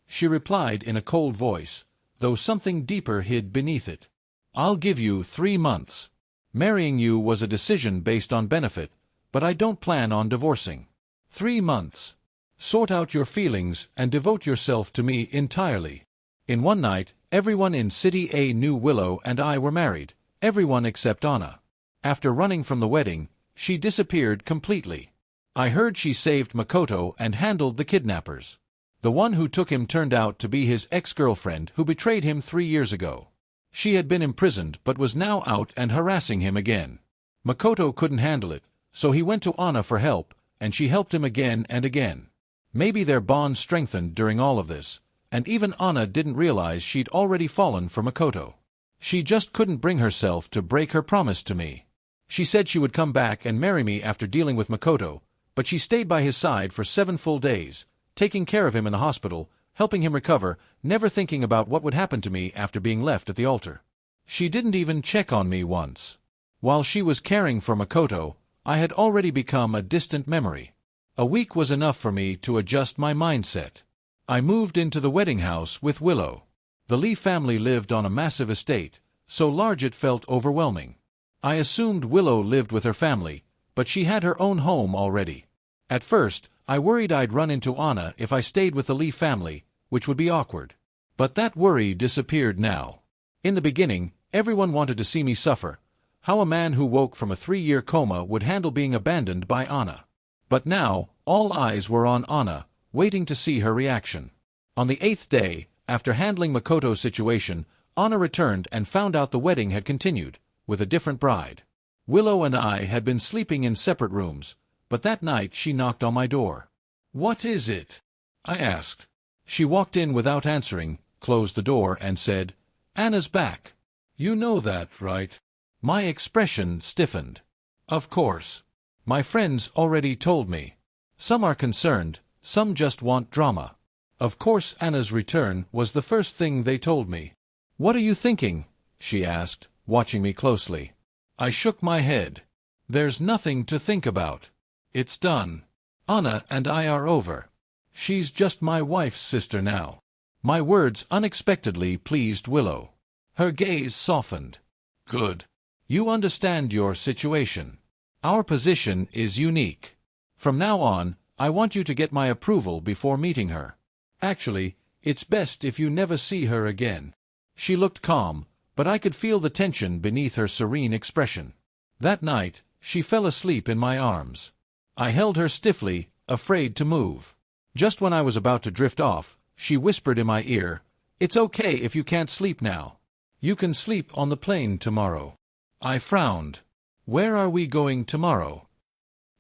A: She replied in a cold voice, though something deeper hid beneath it. "I'll give you 3 months. Marrying you was a decision based on benefit, but I don't plan on divorcing. 3 months. Sort out your feelings and devote yourself to me entirely." In one night, everyone in City A knew Willow and I were married, everyone except Anna. After running from the wedding, she disappeared completely. I heard she saved Makoto and handled the kidnappers. The one who took him turned out to be his ex-girlfriend who betrayed him 3 years ago. She had been imprisoned but was now out and harassing him again. Makoto couldn't handle it, so he went to Anna for help, and she helped him again and again. Maybe their bond strengthened during all of this, and even Anna didn't realize she'd already fallen for Makoto. She just couldn't bring herself to break her promise to me. She said she would come back and marry me after dealing with Makoto, but she stayed by his side for 7 full days, taking care of him in the hospital, helping him recover, never thinking about what would happen to me after being left at the altar. She didn't even check on me once. While she was caring for Makoto, I had already become a distant memory. A week was enough for me to adjust my mindset. I moved into the wedding house with Willow. The Lee family lived on a massive estate, so large it felt overwhelming. I assumed Willow lived with her family, but she had her own home already. At first, I worried I'd run into Anna if I stayed with the Lee family, which would be awkward. But that worry disappeared now. In the beginning, everyone wanted to see me suffer, how a man who woke from a 3-year coma would handle being abandoned by Anna. But now, all eyes were on Anna, waiting to see her reaction. On the 8th day, after handling Makoto's situation, Anna returned and found out the wedding had continued, with a different bride. Willow and I had been sleeping in separate rooms, but that night she knocked on my door. "What is it?" I asked. She walked in without answering, closed the door, and said, "Anna's back. You know that, right?" My expression stiffened. "Of course. My friends already told me. Some are concerned, some just want drama. Of course Anna's return was the first thing they told me." "What are you thinking?" she asked, watching me closely. I shook my head. "There's nothing to think about. It's done. Anna and I are over. She's just my wife's sister now." My words unexpectedly pleased Willow. Her gaze softened. "Good. You understand your situation. Our position is unique. From now on, I want you to get my approval before meeting her. Actually, it's best if you never see her again." She looked calm, but I could feel the tension beneath her serene expression. That night, she fell asleep in my arms. I held her stiffly, afraid to move. Just when I was about to drift off, she whispered in my ear, "It's okay if you can't sleep now. You can sleep on the plane tomorrow." I frowned. "Where are we going tomorrow?"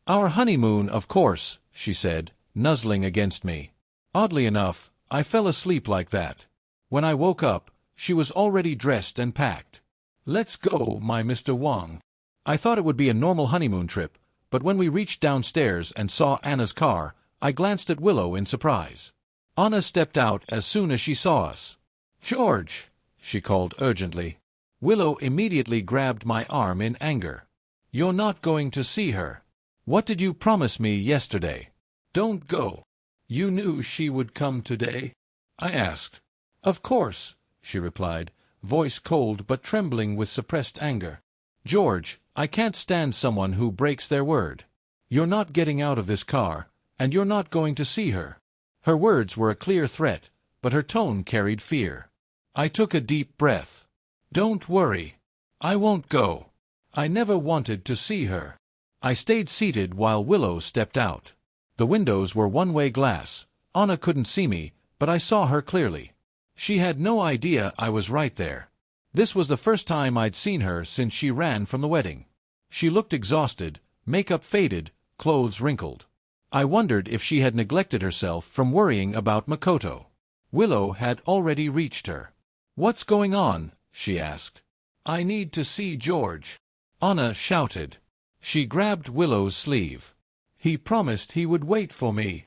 A: "Our honeymoon, of course," she said, nuzzling against me. Oddly enough, I fell asleep like that. When I woke up, she was already dressed and packed. "Let's go, my Mr. Wang." I thought it would be a normal honeymoon trip, but when we reached downstairs and saw Anna's car, I glanced at Willow in surprise. Anna stepped out as soon as she saw us. "George!" she called urgently. Willow immediately grabbed my arm in anger. "You're not going to see her. What did you promise me yesterday?" "Don't go." "You knew she would come today?" I asked. "Of course," she replied, voice cold but trembling with suppressed anger. "George, I can't stand someone who breaks their word. You're not getting out of this car, and you're not going to see her." Her words were a clear threat, but her tone carried fear. I took a deep breath. "Don't worry. I won't go. I never wanted to see her." I stayed seated while Willow stepped out. The windows were one-way glass. Anna couldn't see me, but I saw her clearly. She had no idea I was right there. This was the first time I'd seen her since she ran from the wedding. She looked exhausted, makeup faded, clothes wrinkled. I wondered if she had neglected herself from worrying about Makoto. Willow had already reached her. "What's going on?" she asked. "I need to see George," Anna shouted. She grabbed Willow's sleeve. "He promised he would wait for me."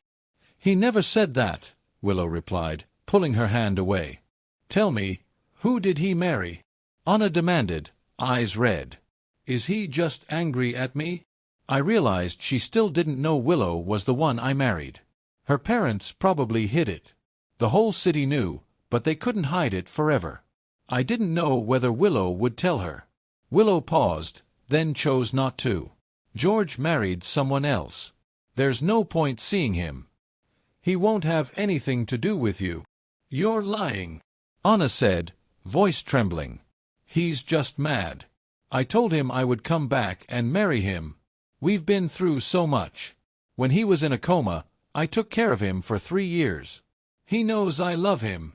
A: "He never said that," Willow replied, pulling her hand away. "Tell me, who did he marry?" Anna demanded, eyes red. "Is he just angry at me?" I realized she still didn't know Willow was the one I married. Her parents probably hid it. The whole city knew, but they couldn't hide it forever. I didn't know whether Willow would tell her. Willow paused, then chose not to. "George married someone else. There's no point seeing him. He won't have anything to do with you." "You're lying," Anna said, voice trembling. "He's just mad. I told him I would come back and marry him. We've been through so much. When he was in a coma, I took care of him for 3 years. He knows I love him.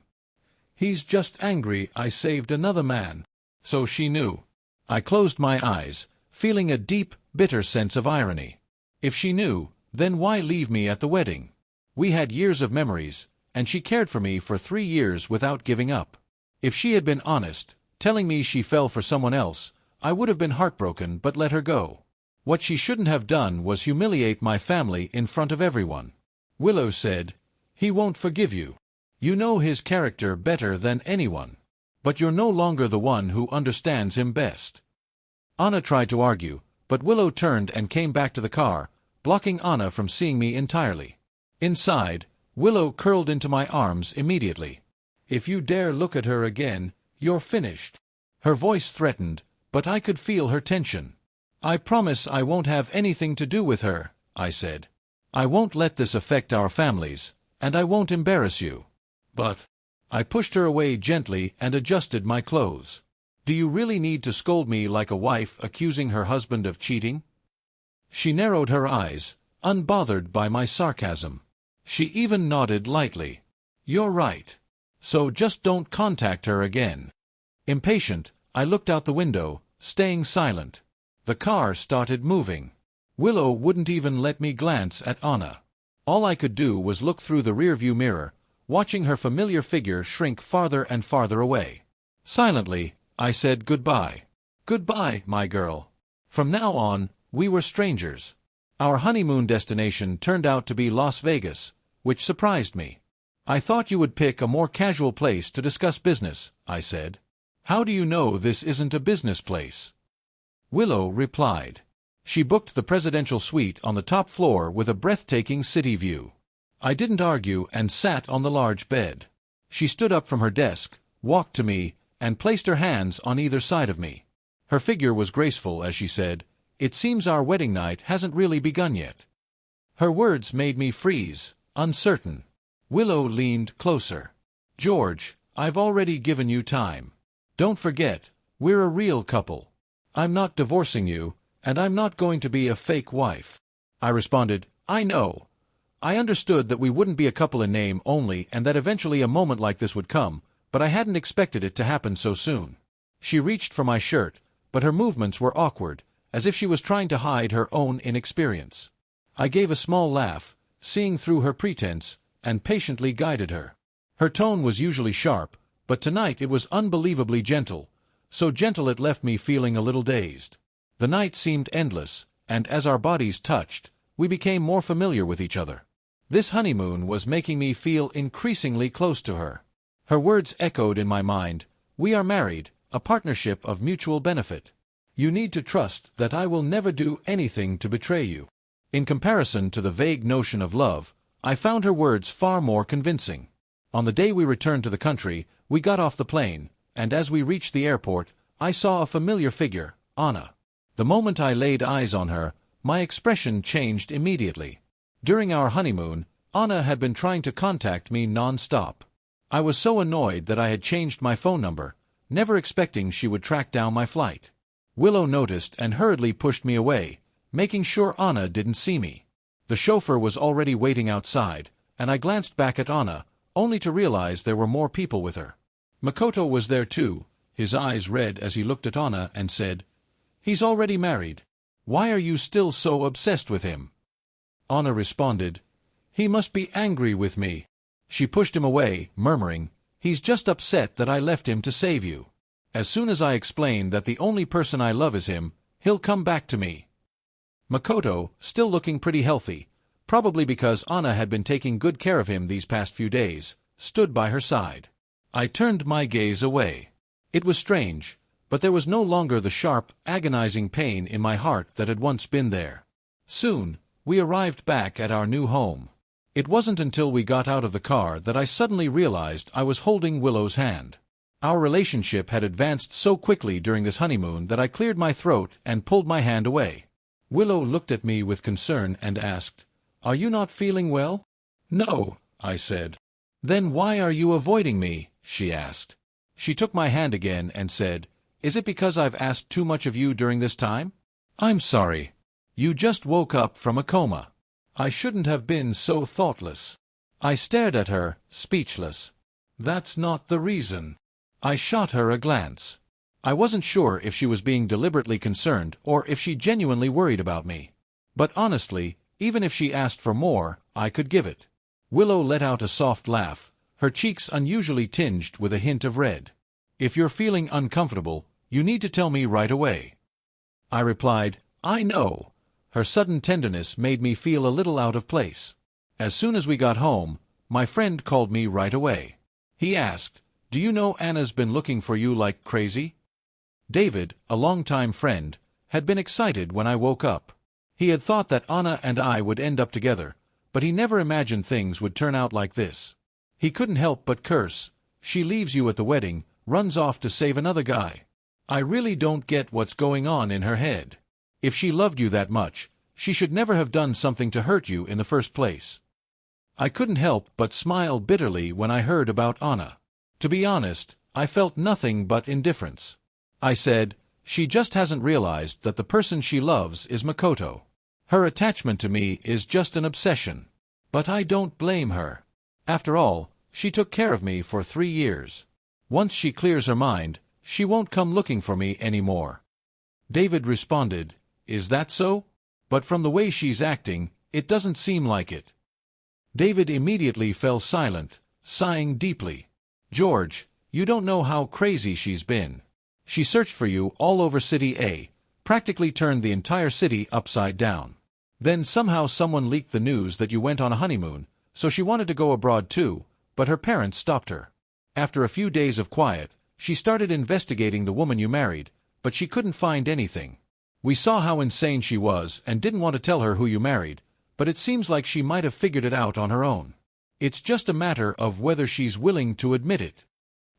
A: He's just angry I saved another man." So she knew. I closed my eyes, feeling a deep, bitter sense of irony. If she knew, then why leave me at the wedding? We had years of memories, and she cared for me for 3 years without giving up. If she had been honest, telling me she fell for someone else, I would have been heartbroken but let her go. What she shouldn't have done was humiliate my family in front of everyone. Willow said, "He won't forgive you. You know his character better than anyone. But you're no longer the one who understands him best." Anna tried to argue, but Willow turned and came back to the car, blocking Anna from seeing me entirely. Inside, Willow curled into my arms immediately. "If you dare look at her again, you're finished." Her voice threatened, but I could feel her tension. "I promise I won't have anything to do with her," I said. "I won't let this affect our families, and I won't embarrass you." "But—" I pushed her away gently and adjusted my clothes. "Do you really need to scold me like a wife accusing her husband of cheating?" She narrowed her eyes, unbothered by my sarcasm. She even nodded lightly. "You're right. So just don't contact her again." Impatient, I looked out the window, staying silent. The car started moving. Willow wouldn't even let me glance at Anna. All I could do was look through the rearview mirror, watching her familiar figure shrink farther and farther away. Silently, I said goodbye. "Goodbye, my girl." From now on, we were strangers. Our honeymoon destination turned out to be Las Vegas, which surprised me. "I thought you would pick a more casual place to discuss business," I said. "How do you know this isn't a business place?" Willow replied. She booked the presidential suite on the top floor with a breathtaking city view. I didn't argue and sat on the large bed. She stood up from her desk, walked to me, and placed her hands on either side of me. Her figure was graceful as she said, "It seems our wedding night hasn't really begun yet." Her words made me freeze, uncertain. Willow leaned closer. George, I've already given you time. Don't forget, we're a real couple. I'm not divorcing you, and I'm not going to be a fake wife. I responded, I know. I understood that we wouldn't be a couple in name only and that eventually a moment like this would come, but I hadn't expected it to happen so soon. She reached for my shirt, but her movements were awkward, as if she was trying to hide her own inexperience. I gave a small laugh, seeing through her pretense, and patiently guided her. Her tone was usually sharp, but tonight it was unbelievably gentle, so gentle it left me feeling a little dazed. The night seemed endless, and as our bodies touched, we became more familiar with each other. This honeymoon was making me feel increasingly close to her. Her words echoed in my mind, "We are married, a partnership of mutual benefit. You need to trust that I will never do anything to betray you." In comparison to the vague notion of love, I found her words far more convincing. On the day we returned to the country, we got off the plane, and as we reached the airport, I saw a familiar figure, Anna. The moment I laid eyes on her, my expression changed immediately. During our honeymoon, Anna had been trying to contact me non-stop. I was so annoyed that I had changed my phone number, never expecting she would track down my flight. Willow noticed and hurriedly pushed me away, making sure Anna didn't see me. The chauffeur was already waiting outside, and I glanced back at Anna, only to realize there were more people with her. Makoto was there too, his eyes red as he looked at Anna and said, "He's already married. Why are you still so obsessed with him?" Anna responded, "He must be angry with me." She pushed him away, murmuring, "He's just upset that I left him to save you. As soon as I explain that the only person I love is him, he'll come back to me." Makoto, still looking pretty healthy, probably because Anna had been taking good care of him these past few days, stood by her side. I turned my gaze away. It was strange, but there was no longer the sharp, agonizing pain in my heart that had once been there. Soon, we arrived back at our new home. It wasn't until we got out of the car that I suddenly realized I was holding Willow's hand. Our relationship had advanced so quickly during this honeymoon that I cleared my throat and pulled my hand away. Willow looked at me with concern and asked, "Are you not feeling well?" "No," I said. "Then why are you avoiding me?" she asked. She took my hand again and said, "Is it because I've asked too much of you during this time?" "I'm sorry. You just woke up from a coma. I shouldn't have been so thoughtless." I stared at her, speechless. "That's not the reason." I shot her a glance. I wasn't sure if she was being deliberately concerned or if she genuinely worried about me. But honestly, even if she asked for more, I could give it. Willow let out a soft laugh, her cheeks unusually tinged with a hint of red. "If you're feeling uncomfortable, you need to tell me right away." I replied, "I know." Her sudden tenderness made me feel a little out of place. As soon as we got home, my friend called me right away. He asked, "Do you know Anna's been looking for you like crazy?" David, a longtime friend, had been excited when I woke up. He had thought that Anna and I would end up together, but he never imagined things would turn out like this. He couldn't help but curse, "She leaves you at the wedding, runs off to save another guy. I really don't get what's going on in her head. If she loved you that much, she should never have done something to hurt you in the first place." I couldn't help but smile bitterly when I heard about Anna. To be honest, I felt nothing but indifference. I said, "She just hasn't realized that the person she loves is Makoto. Her attachment to me is just an obsession. But I don't blame her. After all, she took care of me for 3 years. Once she clears her mind, she won't come looking for me anymore." David responded, "Is that so? But from the way she's acting, it doesn't seem like it." David immediately fell silent, sighing deeply. "George, you don't know how crazy she's been. She searched for you all over City A, practically turned the entire city upside down. Then somehow someone leaked the news that you went on a honeymoon, so she wanted to go abroad too, but her parents stopped her. After a few days of quiet, she started investigating the woman you married, but she couldn't find anything. We saw how insane she was and didn't want to tell her who you married, but it seems like she might have figured it out on her own. It's just a matter of whether she's willing to admit it."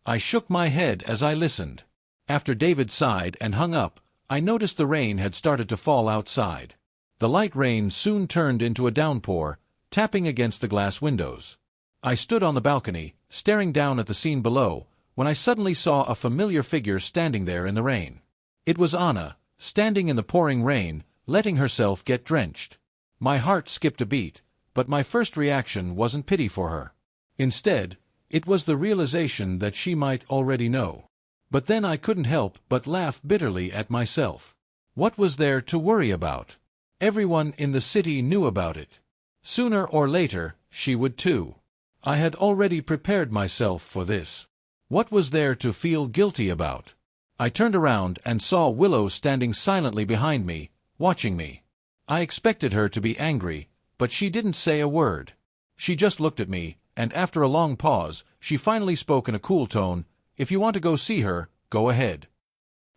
A: I shook my head as I listened. After David sighed and hung up, I noticed the rain had started to fall outside. The light rain soon turned into a downpour, tapping against the glass windows. I stood on the balcony, staring down at the scene below, when I suddenly saw a familiar figure standing there in the rain. It was Anna, standing in the pouring rain, letting herself get drenched. My heart skipped a beat, but my first reaction wasn't pity for her. Instead, it was the realization that she might already know. But then I couldn't help but laugh bitterly at myself. What was there to worry about? Everyone in the city knew about it. Sooner or later, she would too. I had already prepared myself for this. What was there to feel guilty about? I turned around and saw Willow standing silently behind me, watching me. I expected her to be angry, but she didn't say a word. She just looked at me, and after a long pause, she finally spoke in a cool tone, "If you want to go see her, go ahead."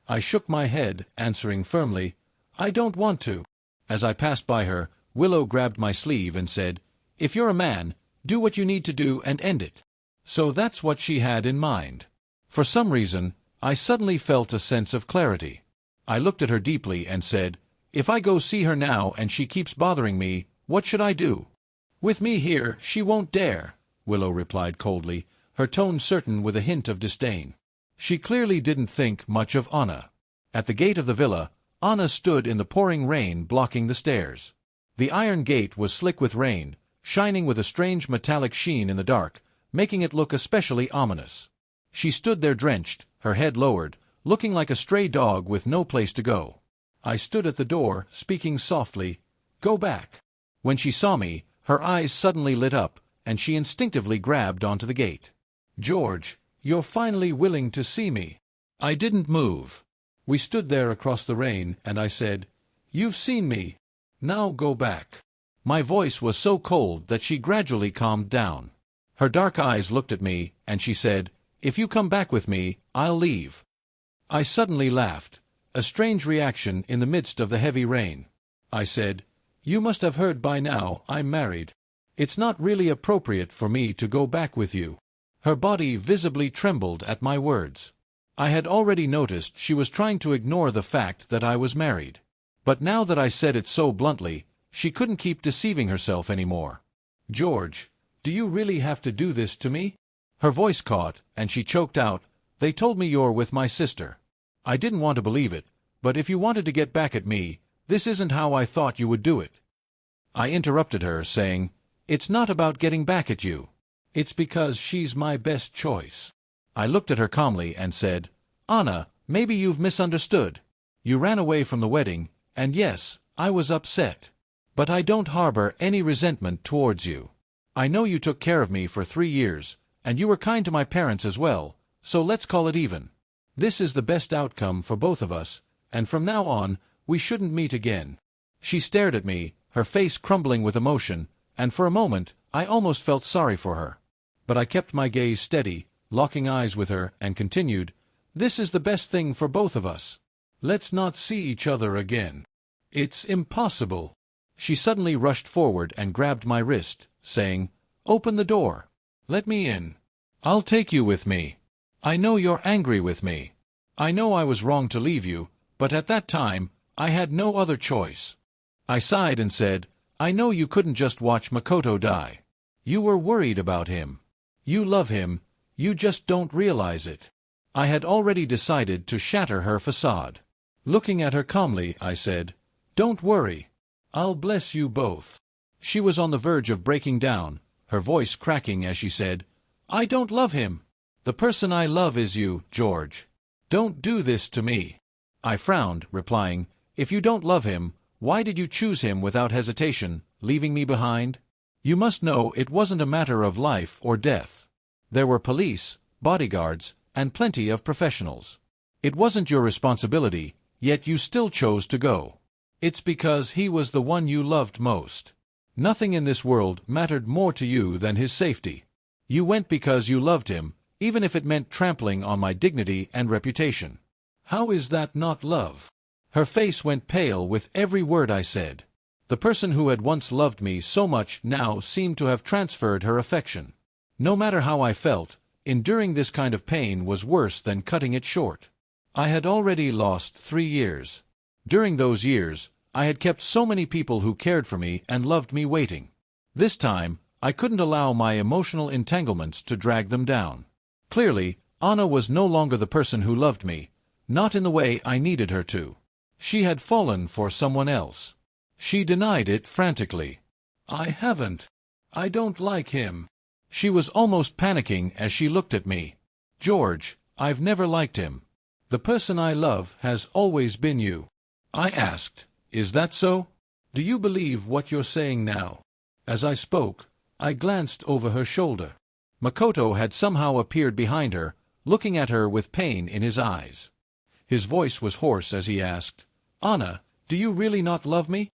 A: I shook my head, answering firmly, "I don't want to." As I passed by her, Willow grabbed my sleeve and said, "If you're a man, do what you need to do and end it." So that's what she had in mind. For some reason, I suddenly felt a sense of clarity. I looked at her deeply and said, "If I go see her now and she keeps bothering me, what should I do?" "With me here, she won't dare," Willow replied coldly, her tone certain with a hint of disdain. She clearly didn't think much of Anna. At the gate of the villa, Anna stood in the pouring rain blocking the stairs. The iron gate was slick with rain, shining with a strange metallic sheen in the dark, making it look especially ominous. She stood there drenched, her head lowered, looking like a stray dog with no place to go. I stood at the door, speaking softly, "Go back." When she saw me, her eyes suddenly lit up, and she instinctively grabbed onto the gate. "George, you're finally willing to see me." I didn't move. We stood there across the rain, and I said, "You've seen me. Now go back." My voice was so cold that she gradually calmed down. Her dark eyes looked at me, and she said, "If you come back with me, I'll leave." I suddenly laughed, a strange reaction in the midst of the heavy rain. I said, "You must have heard by now I'm married. It's not really appropriate for me to go back with you." Her body visibly trembled at my words. I had already noticed she was trying to ignore the fact that I was married. But now that I said it so bluntly, she couldn't keep deceiving herself anymore. "George, do you really have to do this to me?" Her voice caught, and she choked out, "They told me you're with my sister." I didn't want to believe it, but if you wanted to get back at me, this isn't how I thought you would do it. I interrupted her, saying, "It's not about getting back at you. It's because she's my best choice." I looked at her calmly and said, "Anna, maybe you've misunderstood. You ran away from the wedding, and yes, I was upset. But I don't harbor any resentment towards you. I know you took care of me for 3 years, and you were kind to my parents as well, so let's call it even. This is the best outcome for both of us, and from now on, we shouldn't meet again." She stared at me, her face crumbling with emotion, and for a moment, I almost felt sorry for her. But I kept my gaze steady, locking eyes with her, and continued, "This is the best thing for both of us. Let's not see each other again. It's impossible." She suddenly rushed forward and grabbed my wrist, saying, "Open the door. Let me in. I'll take you with me. I know you're angry with me. I know I was wrong to leave you, but at that time, I had no other choice." I sighed and said, "I know you couldn't just watch Makoto die. You were worried about him. You love him, you just don't realize it." I had already decided to shatter her facade. Looking at her calmly, I said, "Don't worry. I'll bless you both." She was on the verge of breaking down, her voice cracking as she said, "I don't love him. The person I love is you, George. Don't do this to me." I frowned, replying, "If you don't love him, why did you choose him without hesitation, leaving me behind? You must know it wasn't a matter of life or death. There were police, bodyguards, and plenty of professionals. It wasn't your responsibility, yet you still chose to go. It's because he was the one you loved most. Nothing in this world mattered more to you than his safety. You went because you loved him, even if it meant trampling on my dignity and reputation. How is that not love?" Her face went pale with every word I said. The person who had once loved me so much now seemed to have transferred her affection. No matter how I felt, enduring this kind of pain was worse than cutting it short. I had already lost 3 years. During those years, I had kept so many people who cared for me and loved me waiting. This time, I couldn't allow my emotional entanglements to drag them down. Clearly, Anna was no longer the person who loved me, not in the way I needed her to. She had fallen for someone else. She denied it frantically. I haven't. I don't like him. She was almost panicking as she looked at me. George, I've never liked him. The person I love has always been you. I asked, is that so? Do you believe what you're saying now? As I spoke, I glanced over her shoulder. Makoto had somehow appeared behind her, looking at her with pain in his eyes. His voice was hoarse as he asked, Anna, do you really not love me?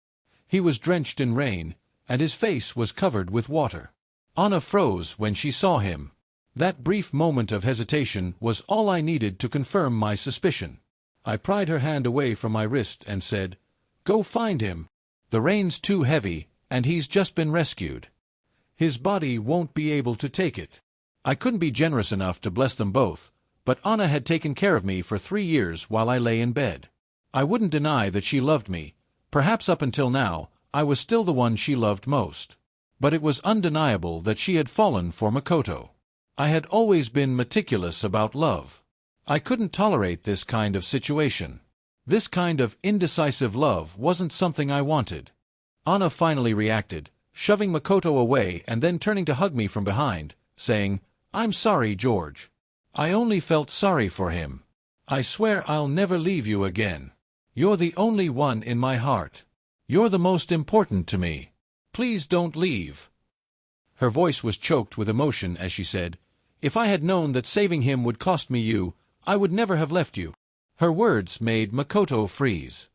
A: He was drenched in rain, and his face was covered with water. Anna froze when she saw him. That brief moment of hesitation was all I needed to confirm my suspicion. I pried her hand away from my wrist and said, Go find him. The rain's too heavy, and he's just been rescued. His body won't be able to take it. I couldn't be generous enough to bless them both, but Anna had taken care of me for 3 years while I lay in bed. I wouldn't deny that she loved me. Perhaps up until now, I was still the one she loved most. But it was undeniable that she had fallen for Makoto. I had always been meticulous about love. I couldn't tolerate this kind of situation. This kind of indecisive love wasn't something I wanted. Anna finally reacted, shoving Makoto away and then turning to hug me from behind, saying, I'm sorry, George. I only felt sorry for him. I swear I'll never leave you again. You're the only one in my heart. You're the most important to me. Please don't leave. Her voice was choked with emotion as she said, If I had known that saving him would cost me you, I would never have left you. Her words made Makoto freeze.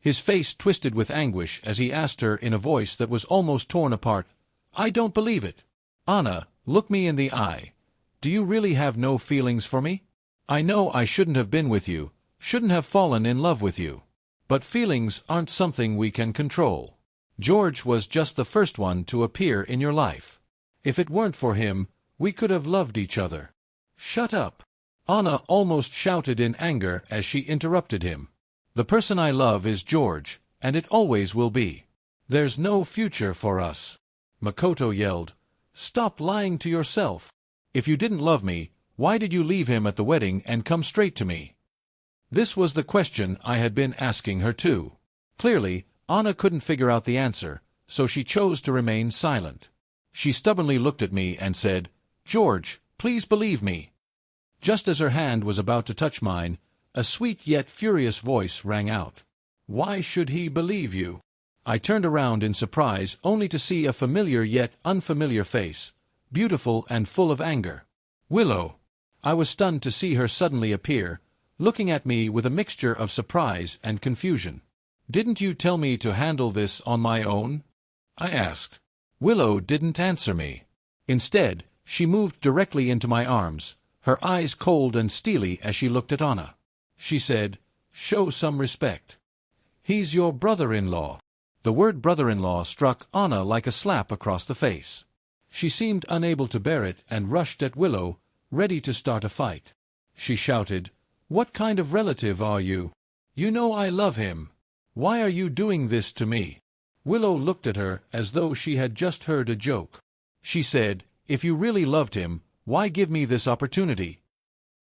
A: His face twisted with anguish as he asked her in a voice that was almost torn apart, I don't believe it. Anna, look me in the eye. Do you really have no feelings for me? I know I shouldn't have been with you, shouldn't have fallen in love with you. But feelings aren't something we can control. George was just the first one to appear in your life. If it weren't for him, we could have loved each other. Shut up. Anna almost shouted in anger as she interrupted him. The person I love is George, and it always will be. There's no future for us. Makoto yelled, Stop lying to yourself. If you didn't love me, why did you leave him at the wedding and come straight to me? This was the question I had been asking her too. Clearly, Anna couldn't figure out the answer, so she chose to remain silent. She stubbornly looked at me and said, George, please believe me. Just as her hand was about to touch mine, a sweet yet furious voice rang out. Why should he believe you? I turned around in surprise only to see a familiar yet unfamiliar face, beautiful and full of anger. Willow. I was stunned to see her suddenly appear, looking at me with a mixture of surprise and confusion. Didn't you tell me to handle this on my own? I asked. Willow didn't answer me. Instead, she moved directly into my arms, her eyes cold and steely as she looked at Anna. She said, Show some respect. He's your brother-in-law. The word brother-in-law struck Anna like a slap across the face. She seemed unable to bear it and rushed at Willow, ready to start a fight. She shouted, What kind of relative are you? You know I love him. Why are you doing this to me? Willow looked at her as though she had just heard a joke. She said, If you really loved him, why give me this opportunity?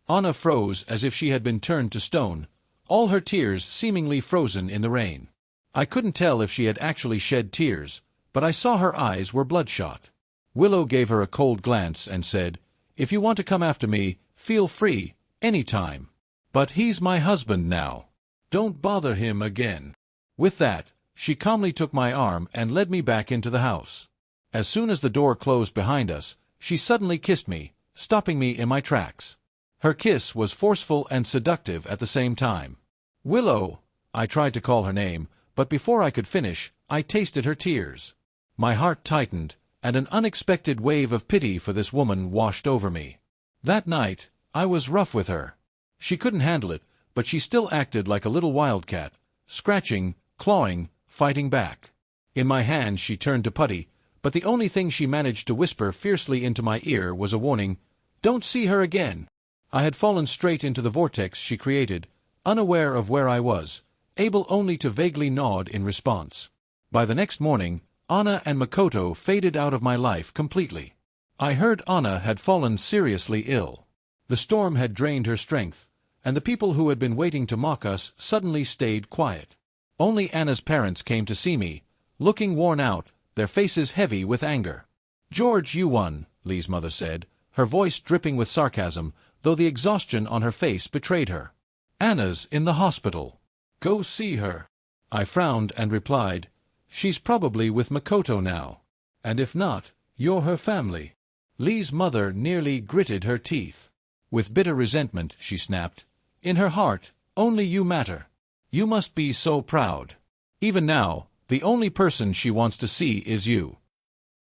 A: Anna froze as if she had been turned to stone, all her tears seemingly frozen in the rain. I couldn't tell if she had actually shed tears, but I saw her eyes were bloodshot. Willow gave her a cold glance and said, If you want to come after me, feel free, any time. But he's my husband now. Don't bother him again. With that, she calmly took my arm and led me back into the house. As soon as the door closed behind us, she suddenly kissed me, stopping me in my tracks. Her kiss was forceful and seductive at the same time. Willow! I tried to call her name, but before I could finish, I tasted her tears. My heart tightened, and an unexpected wave of pity for this woman washed over me. That night, I was rough with her. She couldn't handle it, but she still acted like a little wildcat, scratching, clawing, fighting back. In my hand she turned to putty, but the only thing she managed to whisper fiercely into my ear was a warning, Don't see her again. I had fallen straight into the vortex she created, unaware of where I was, able only to vaguely nod in response. By the next morning, Anna and Makoto faded out of my life completely. I heard Anna had fallen seriously ill. The storm had drained her strength, and the people who had been waiting to mock us suddenly stayed quiet. Only Anna's parents came to see me, looking worn out, their faces heavy with anger. "George, you won," Lee's mother said, her voice dripping with sarcasm, though the exhaustion on her face betrayed her. "Anna's in the hospital. Go see her." I frowned and replied, "She's probably with Makoto now. And if not, you're her family." Lee's mother nearly gritted her teeth. With bitter resentment, she snapped, "In her heart, only you matter. You must be so proud. Even now, the only person she wants to see is you."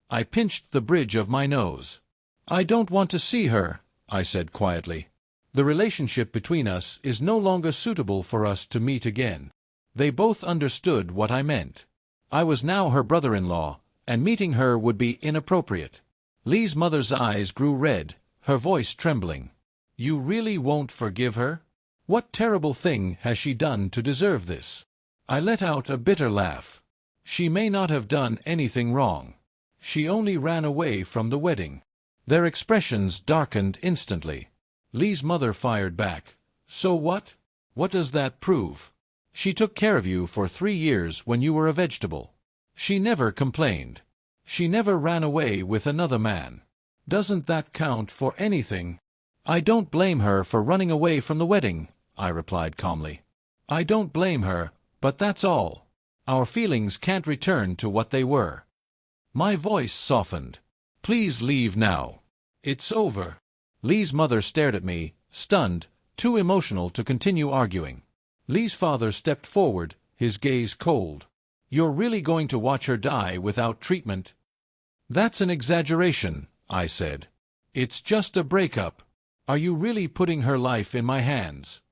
A: I pinched the bridge of my nose. "I don't want to see her," I said quietly. "The relationship between us is no longer suitable for us to meet again." They both understood what I meant. I was now her brother-in-law, and meeting her would be inappropriate. Lee's mother's eyes grew red, her voice trembling. "You really won't forgive her? What terrible thing has she done to deserve this?" I let out a bitter laugh. "She may not have done anything wrong. She only ran away from the wedding." Their expressions darkened instantly. Lee's mother fired back. "So what? What does that prove? She took care of you for 3 years when you were a vegetable. She never complained. She never ran away with another man. Doesn't that count for anything?" "I don't blame her for running away from the wedding," I replied calmly. "I don't blame her, but that's all. Our feelings can't return to what they were." My voice softened. "Please leave now. It's over." Lee's mother stared at me, stunned, too emotional to continue arguing. Lee's father stepped forward, his gaze cold. "You're really going to watch her die without treatment?" "That's an exaggeration," I said. "It's just a breakup. Are you really putting her life in my hands?"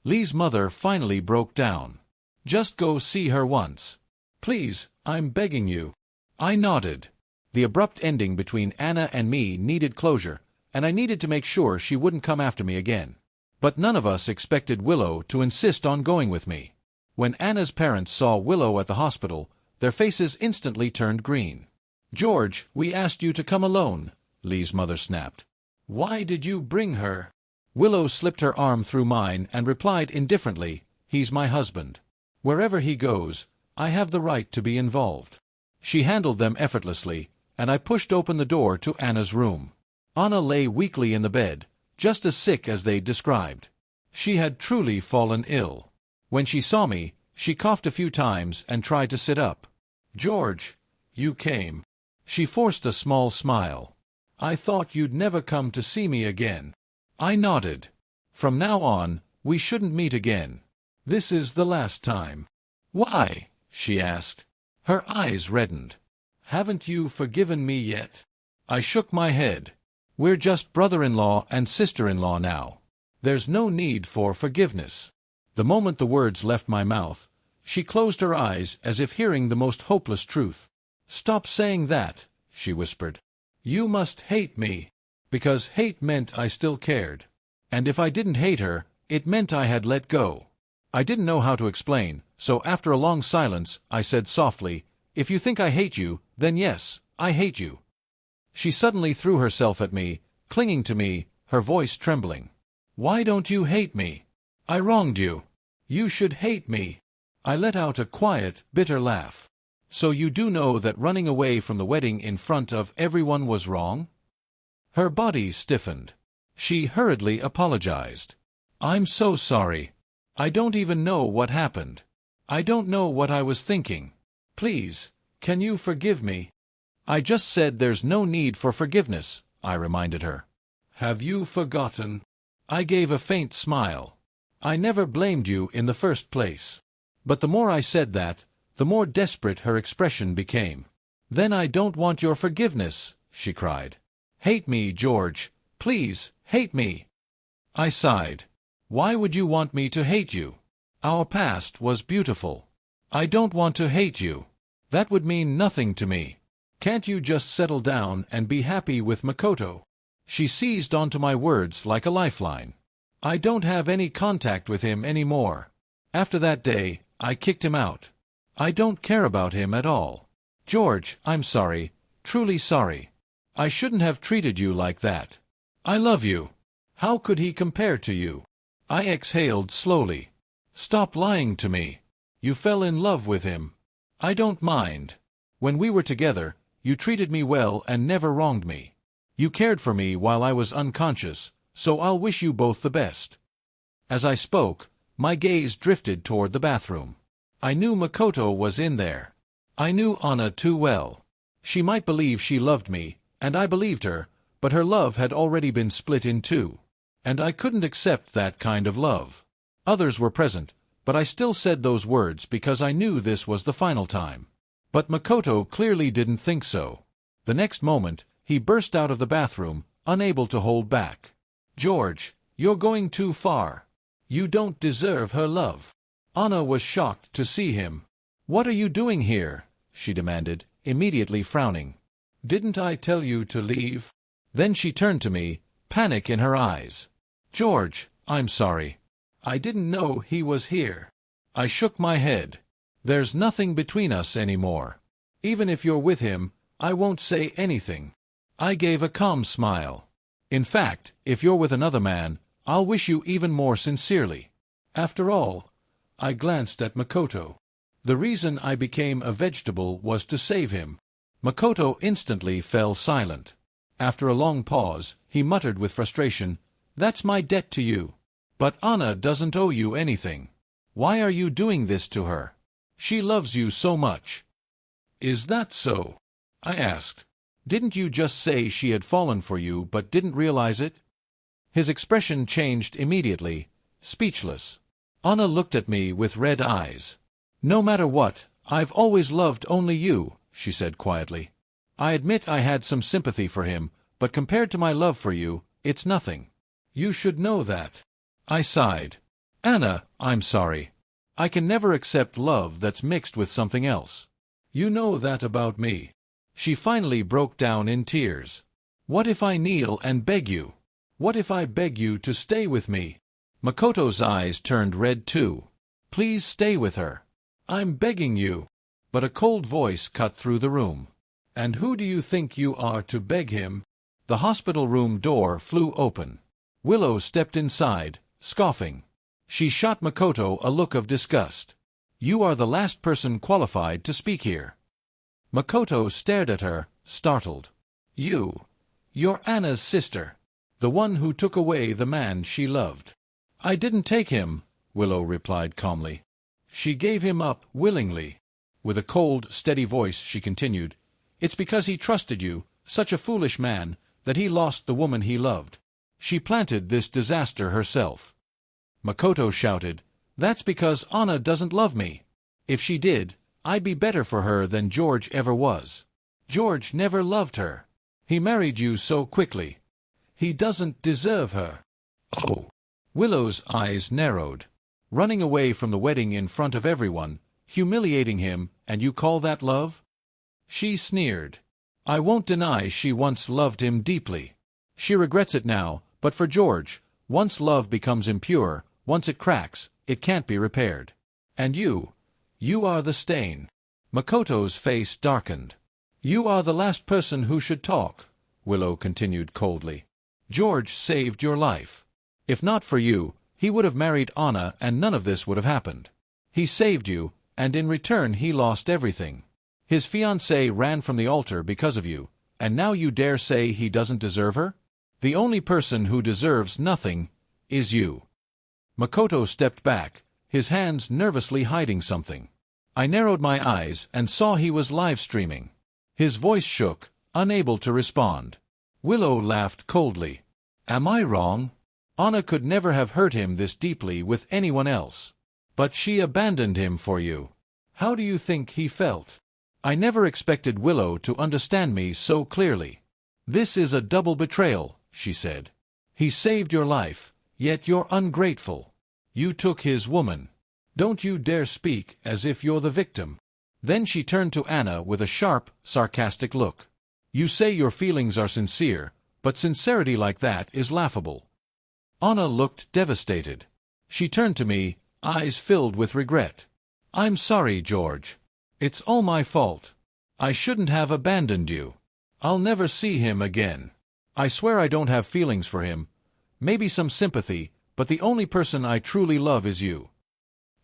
A: Lee's mother finally broke down. "Just go see her once. Please, I'm begging you." I nodded. The abrupt ending between Anna and me needed closure, and I needed to make sure she wouldn't come after me again. But none of us expected Willow to insist on going with me. When Anna's parents saw Willow at the hospital, their faces instantly turned green. "George, we asked you to come alone," Lee's mother snapped. "Why did you bring her?" Willow slipped her arm through mine and replied indifferently, "He's my husband. Wherever he goes, I have the right to be involved." She handled them effortlessly, and I pushed open the door to Anna's room. Anna lay weakly in the bed, just as sick as they'd described. She had truly fallen ill. When she saw me, she coughed a few times and tried to sit up. "George, you came." She forced a small smile. "I thought you'd never come to see me again." I nodded. "From now on, we shouldn't meet again. This is the last time." "Why?" she asked. Her eyes reddened. "Haven't you forgiven me yet?" I shook my head. "We're just brother-in-law and sister-in-law now. There's no need for forgiveness." The moment the words left my mouth, she closed her eyes as if hearing the most hopeless truth. "Stop saying that," she whispered. "You must hate me." Because hate meant I still cared. And if I didn't hate her, it meant I had let go. I didn't know how to explain, so after a long silence, I said softly, "If you think I hate you, then yes, I hate you." She suddenly threw herself at me, clinging to me, her voice trembling. "Why don't you hate me? I wronged you. You should hate me." I let out a quiet, bitter laugh. "So you do know that running away from the wedding in front of everyone was wrong?" Her body stiffened. She hurriedly apologized. "I'm so sorry. I don't even know what happened. I don't know what I was thinking. Please, can you forgive me?" "I just said there's no need for forgiveness," I reminded her. "Have you forgotten?" I gave a faint smile. "I never blamed you in the first place." But the more I said that, the more desperate her expression became. "Then I don't want your forgiveness," she cried. "Hate me, George. Please, hate me." I sighed. "Why would you want me to hate you? Our past was beautiful. I don't want to hate you. That would mean nothing to me. Can't you just settle down and be happy with Makoto?" She seized onto my words like a lifeline. "I don't have any contact with him anymore. After that day, I kicked him out. I don't care about him at all. George, I'm sorry, truly sorry. I shouldn't have treated you like that. I love you. How could he compare to you? I exhaled slowly. Stop lying to me. You fell in love with him. I don't mind. When we were together, you treated me well and never wronged me. You cared for me while I was unconscious, so I'll wish you both the best. As I spoke, my gaze drifted toward the bathroom. I knew Makoto was in there. I knew Anna too well. She might believe she loved me, and I believed her, but her love had already been split in two. And I couldn't accept that kind of love. Others were present, but I still said those words because I knew this was the final time. But Makoto clearly didn't think so. The next moment, he burst out of the bathroom, unable to hold back. George, you're going too far. You don't deserve her love. Anna was shocked to see him. What are you doing here? She demanded, immediately frowning. Didn't I tell you to leave? Then she turned to me, panic in her eyes. George, I'm sorry. I didn't know he was here. I shook my head. There's nothing between us anymore. Even if you're with him, I won't say anything. I gave a calm smile. In fact, if you're with another man, I'll wish you even more sincerely. After all, I glanced at Makoto. The reason I became a vegetable was to save him. Makoto instantly fell silent. After a long pause, he muttered with frustration, That's my debt to you. But Anna doesn't owe you anything. Why are you doing this to her? She loves you so much. Is that so? I asked. Didn't you just say she had fallen for you but didn't realize it? His expression changed immediately, speechless. Anna looked at me with red eyes. No matter what, I've always loved only you, she said quietly. I admit I had some sympathy for him, but compared to my love for you, it's nothing. You should know that. I sighed. Anna, I'm sorry. I can never accept love that's mixed with something else. You know that about me. She finally broke down in tears. What if I kneel and beg you? What if I beg you to stay with me? Makoto's eyes turned red too. Please stay with her. I'm begging you. But a cold voice cut through the room. And who do you think you are to beg him? The hospital room door flew open. Willow stepped inside, scoffing. She shot Makoto a look of disgust. You are the last person qualified to speak here. Makoto stared at her, startled. You're Anna's sister. The one who took away the man she loved. I didn't take him, Willow replied calmly. She gave him up willingly. With a cold, steady voice she continued, It's because he trusted you, such a foolish man, that he lost the woman he loved. She planted this disaster herself. Makoto shouted, That's because Anna doesn't love me. If she did, I'd be better for her than George ever was. George never loved her. He married you so quickly. He doesn't deserve her. Oh. Willow's eyes narrowed. Running away from the wedding in front of everyone, humiliating him, and you call that love? She sneered. I won't deny she once loved him deeply. She regrets it now, but for George, once love becomes impure, once it cracks, it can't be repaired. And you are the stain. Makoto's face darkened. You are the last person who should talk, Willow continued coldly. George saved your life. If not for you, he would have married Anna and none of this would have happened. He saved you, and in return he lost everything. His fiancée ran from the altar because of you, and now you dare say he doesn't deserve her? The only person who deserves nothing is you. Makoto stepped back, his hands nervously hiding something. I narrowed my eyes and saw he was live-streaming. His voice shook, unable to respond. Willow laughed coldly. Am I wrong? Anna could never have hurt him this deeply with anyone else. But she abandoned him for you. How do you think he felt? I never expected Willow to understand me so clearly. This is a double betrayal, she said. He saved your life, yet you're ungrateful. You took his woman. Don't you dare speak as if you're the victim. Then she turned to Anna with a sharp, sarcastic look. You say your feelings are sincere, but sincerity like that is laughable. Anna looked devastated. She turned to me, eyes filled with regret. I'm sorry, George. It's all my fault. I shouldn't have abandoned you. I'll never see him again. I swear I don't have feelings for him. Maybe some sympathy, but the only person I truly love is you.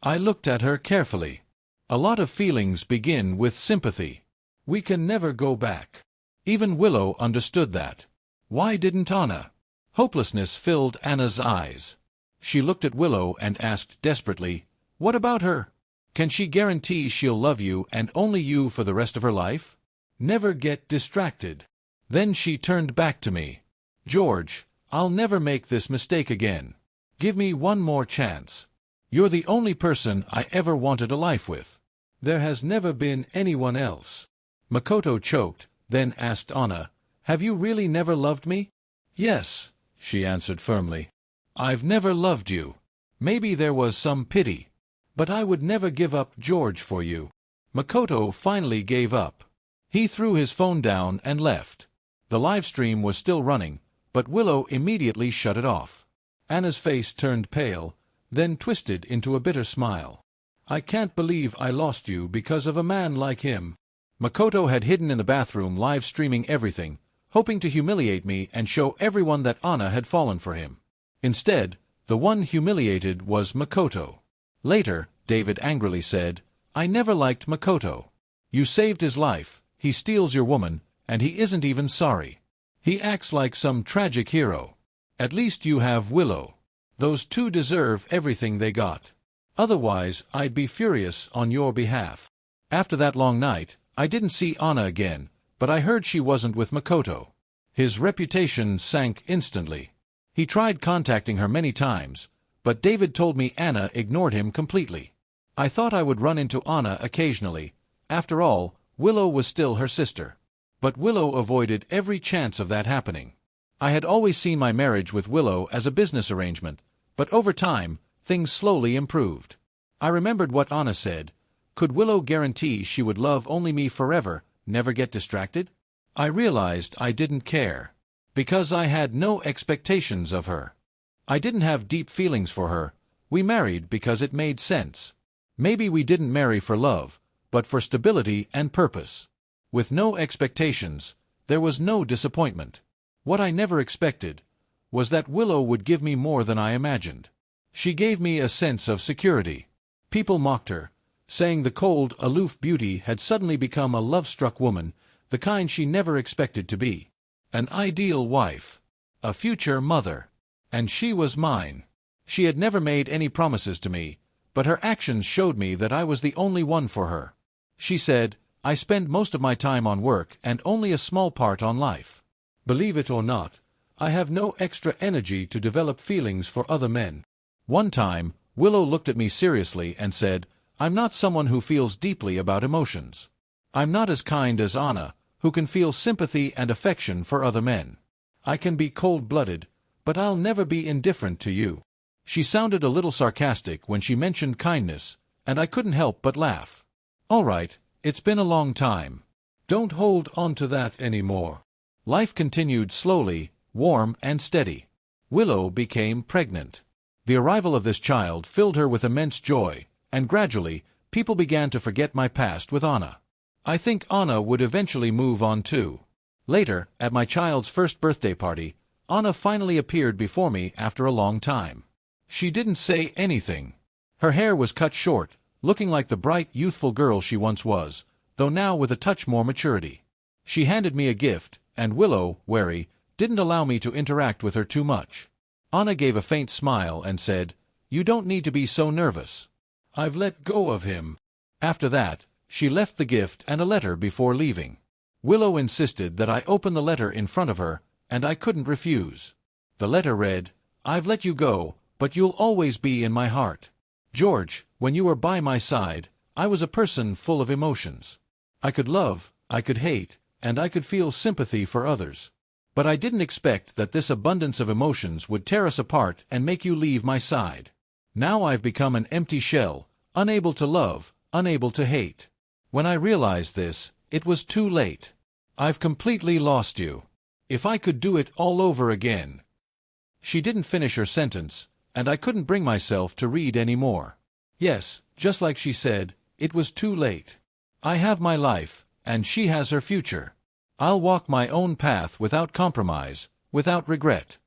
A: I looked at her carefully. A lot of feelings begin with sympathy. We can never go back. Even Willow understood that. Why didn't Anna? Hopelessness filled Anna's eyes. She looked at Willow and asked desperately, "What about her? Can she guarantee she'll love you and only you for the rest of her life? Never get distracted." Then she turned back to me. "George, I'll never make this mistake again. Give me one more chance. You're the only person I ever wanted a life with. There has never been anyone else." Makoto choked, then asked Anna, "Have you really never loved me?" "Yes," she answered firmly. "I've never loved you. Maybe there was some pity. But I would never give up George for you." Makoto finally gave up. He threw his phone down and left. The live stream was still running, but Willow immediately shut it off. Anna's face turned pale, then twisted into a bitter smile. "I can't believe I lost you because of a man like him." Makoto had hidden in the bathroom live streaming everything, hoping to humiliate me and show everyone that Anna had fallen for him. Instead, the one humiliated was Makoto. Later, David angrily said, "I never liked Makoto. You saved his life, he steals your woman, and he isn't even sorry. He acts like some tragic hero. At least you have Willow. Those two deserve everything they got. Otherwise, I'd be furious on your behalf." After that long night, I didn't see Anna again, but I heard she wasn't with Makoto. His reputation sank instantly. He tried contacting her many times, but David told me Anna ignored him completely. I thought I would run into Anna occasionally. After all, Willow was still her sister. But Willow avoided every chance of that happening. I had always seen my marriage with Willow as a business arrangement, but over time, things slowly improved. I remembered what Anna said. Could Willow guarantee she would love only me forever, never get distracted? I realized I didn't care. Because I had no expectations of her. I didn't have deep feelings for her. We married because it made sense. Maybe we didn't marry for love, but for stability and purpose. With no expectations, there was no disappointment. What I never expected was that Willow would give me more than I imagined. She gave me a sense of security. People mocked her, saying the cold, aloof beauty had suddenly become a love-struck woman, the kind she never expected to be. An ideal wife. A future mother. And she was mine. She had never made any promises to me, but her actions showed me that I was the only one for her. She said, "I spend most of my time on work and only a small part on life. Believe it or not, I have no extra energy to develop feelings for other men." One time, Willow looked at me seriously and said, "I'm not someone who feels deeply about emotions. I'm not as kind as Anna, who can feel sympathy and affection for other men. I can be cold-blooded, but I'll never be indifferent to you." She sounded a little sarcastic when she mentioned kindness, and I couldn't help but laugh. "All right, it's been a long time. Don't hold on to that anymore." Life continued slowly, warm and steady. Willow became pregnant. The arrival of this child filled her with immense joy, and gradually, people began to forget my past with Anna. I think Anna would eventually move on too. Later, at my child's first birthday party, Anna finally appeared before me after a long time. She didn't say anything. Her hair was cut short, looking like the bright, youthful girl she once was, though now with a touch more maturity. She handed me a gift, and Willow, wary, didn't allow me to interact with her too much. Anna gave a faint smile and said, "You don't need to be so nervous. I've let go of him." After that, she left the gift and a letter before leaving. Willow insisted that I open the letter in front of her, and I couldn't refuse. The letter read, "I've let you go, but you'll always be in my heart. George, when you were by my side, I was a person full of emotions. I could love, I could hate, and I could feel sympathy for others. But I didn't expect that this abundance of emotions would tear us apart and make you leave my side. Now I've become an empty shell, unable to love, unable to hate. When I realized this, it was too late. I've completely lost you. If I could do it all over again." She didn't finish her sentence, and I couldn't bring myself to read any more. Yes, Just like she said, it was too late. I have my life, and she has her future. I'll walk my own path without compromise, without regret.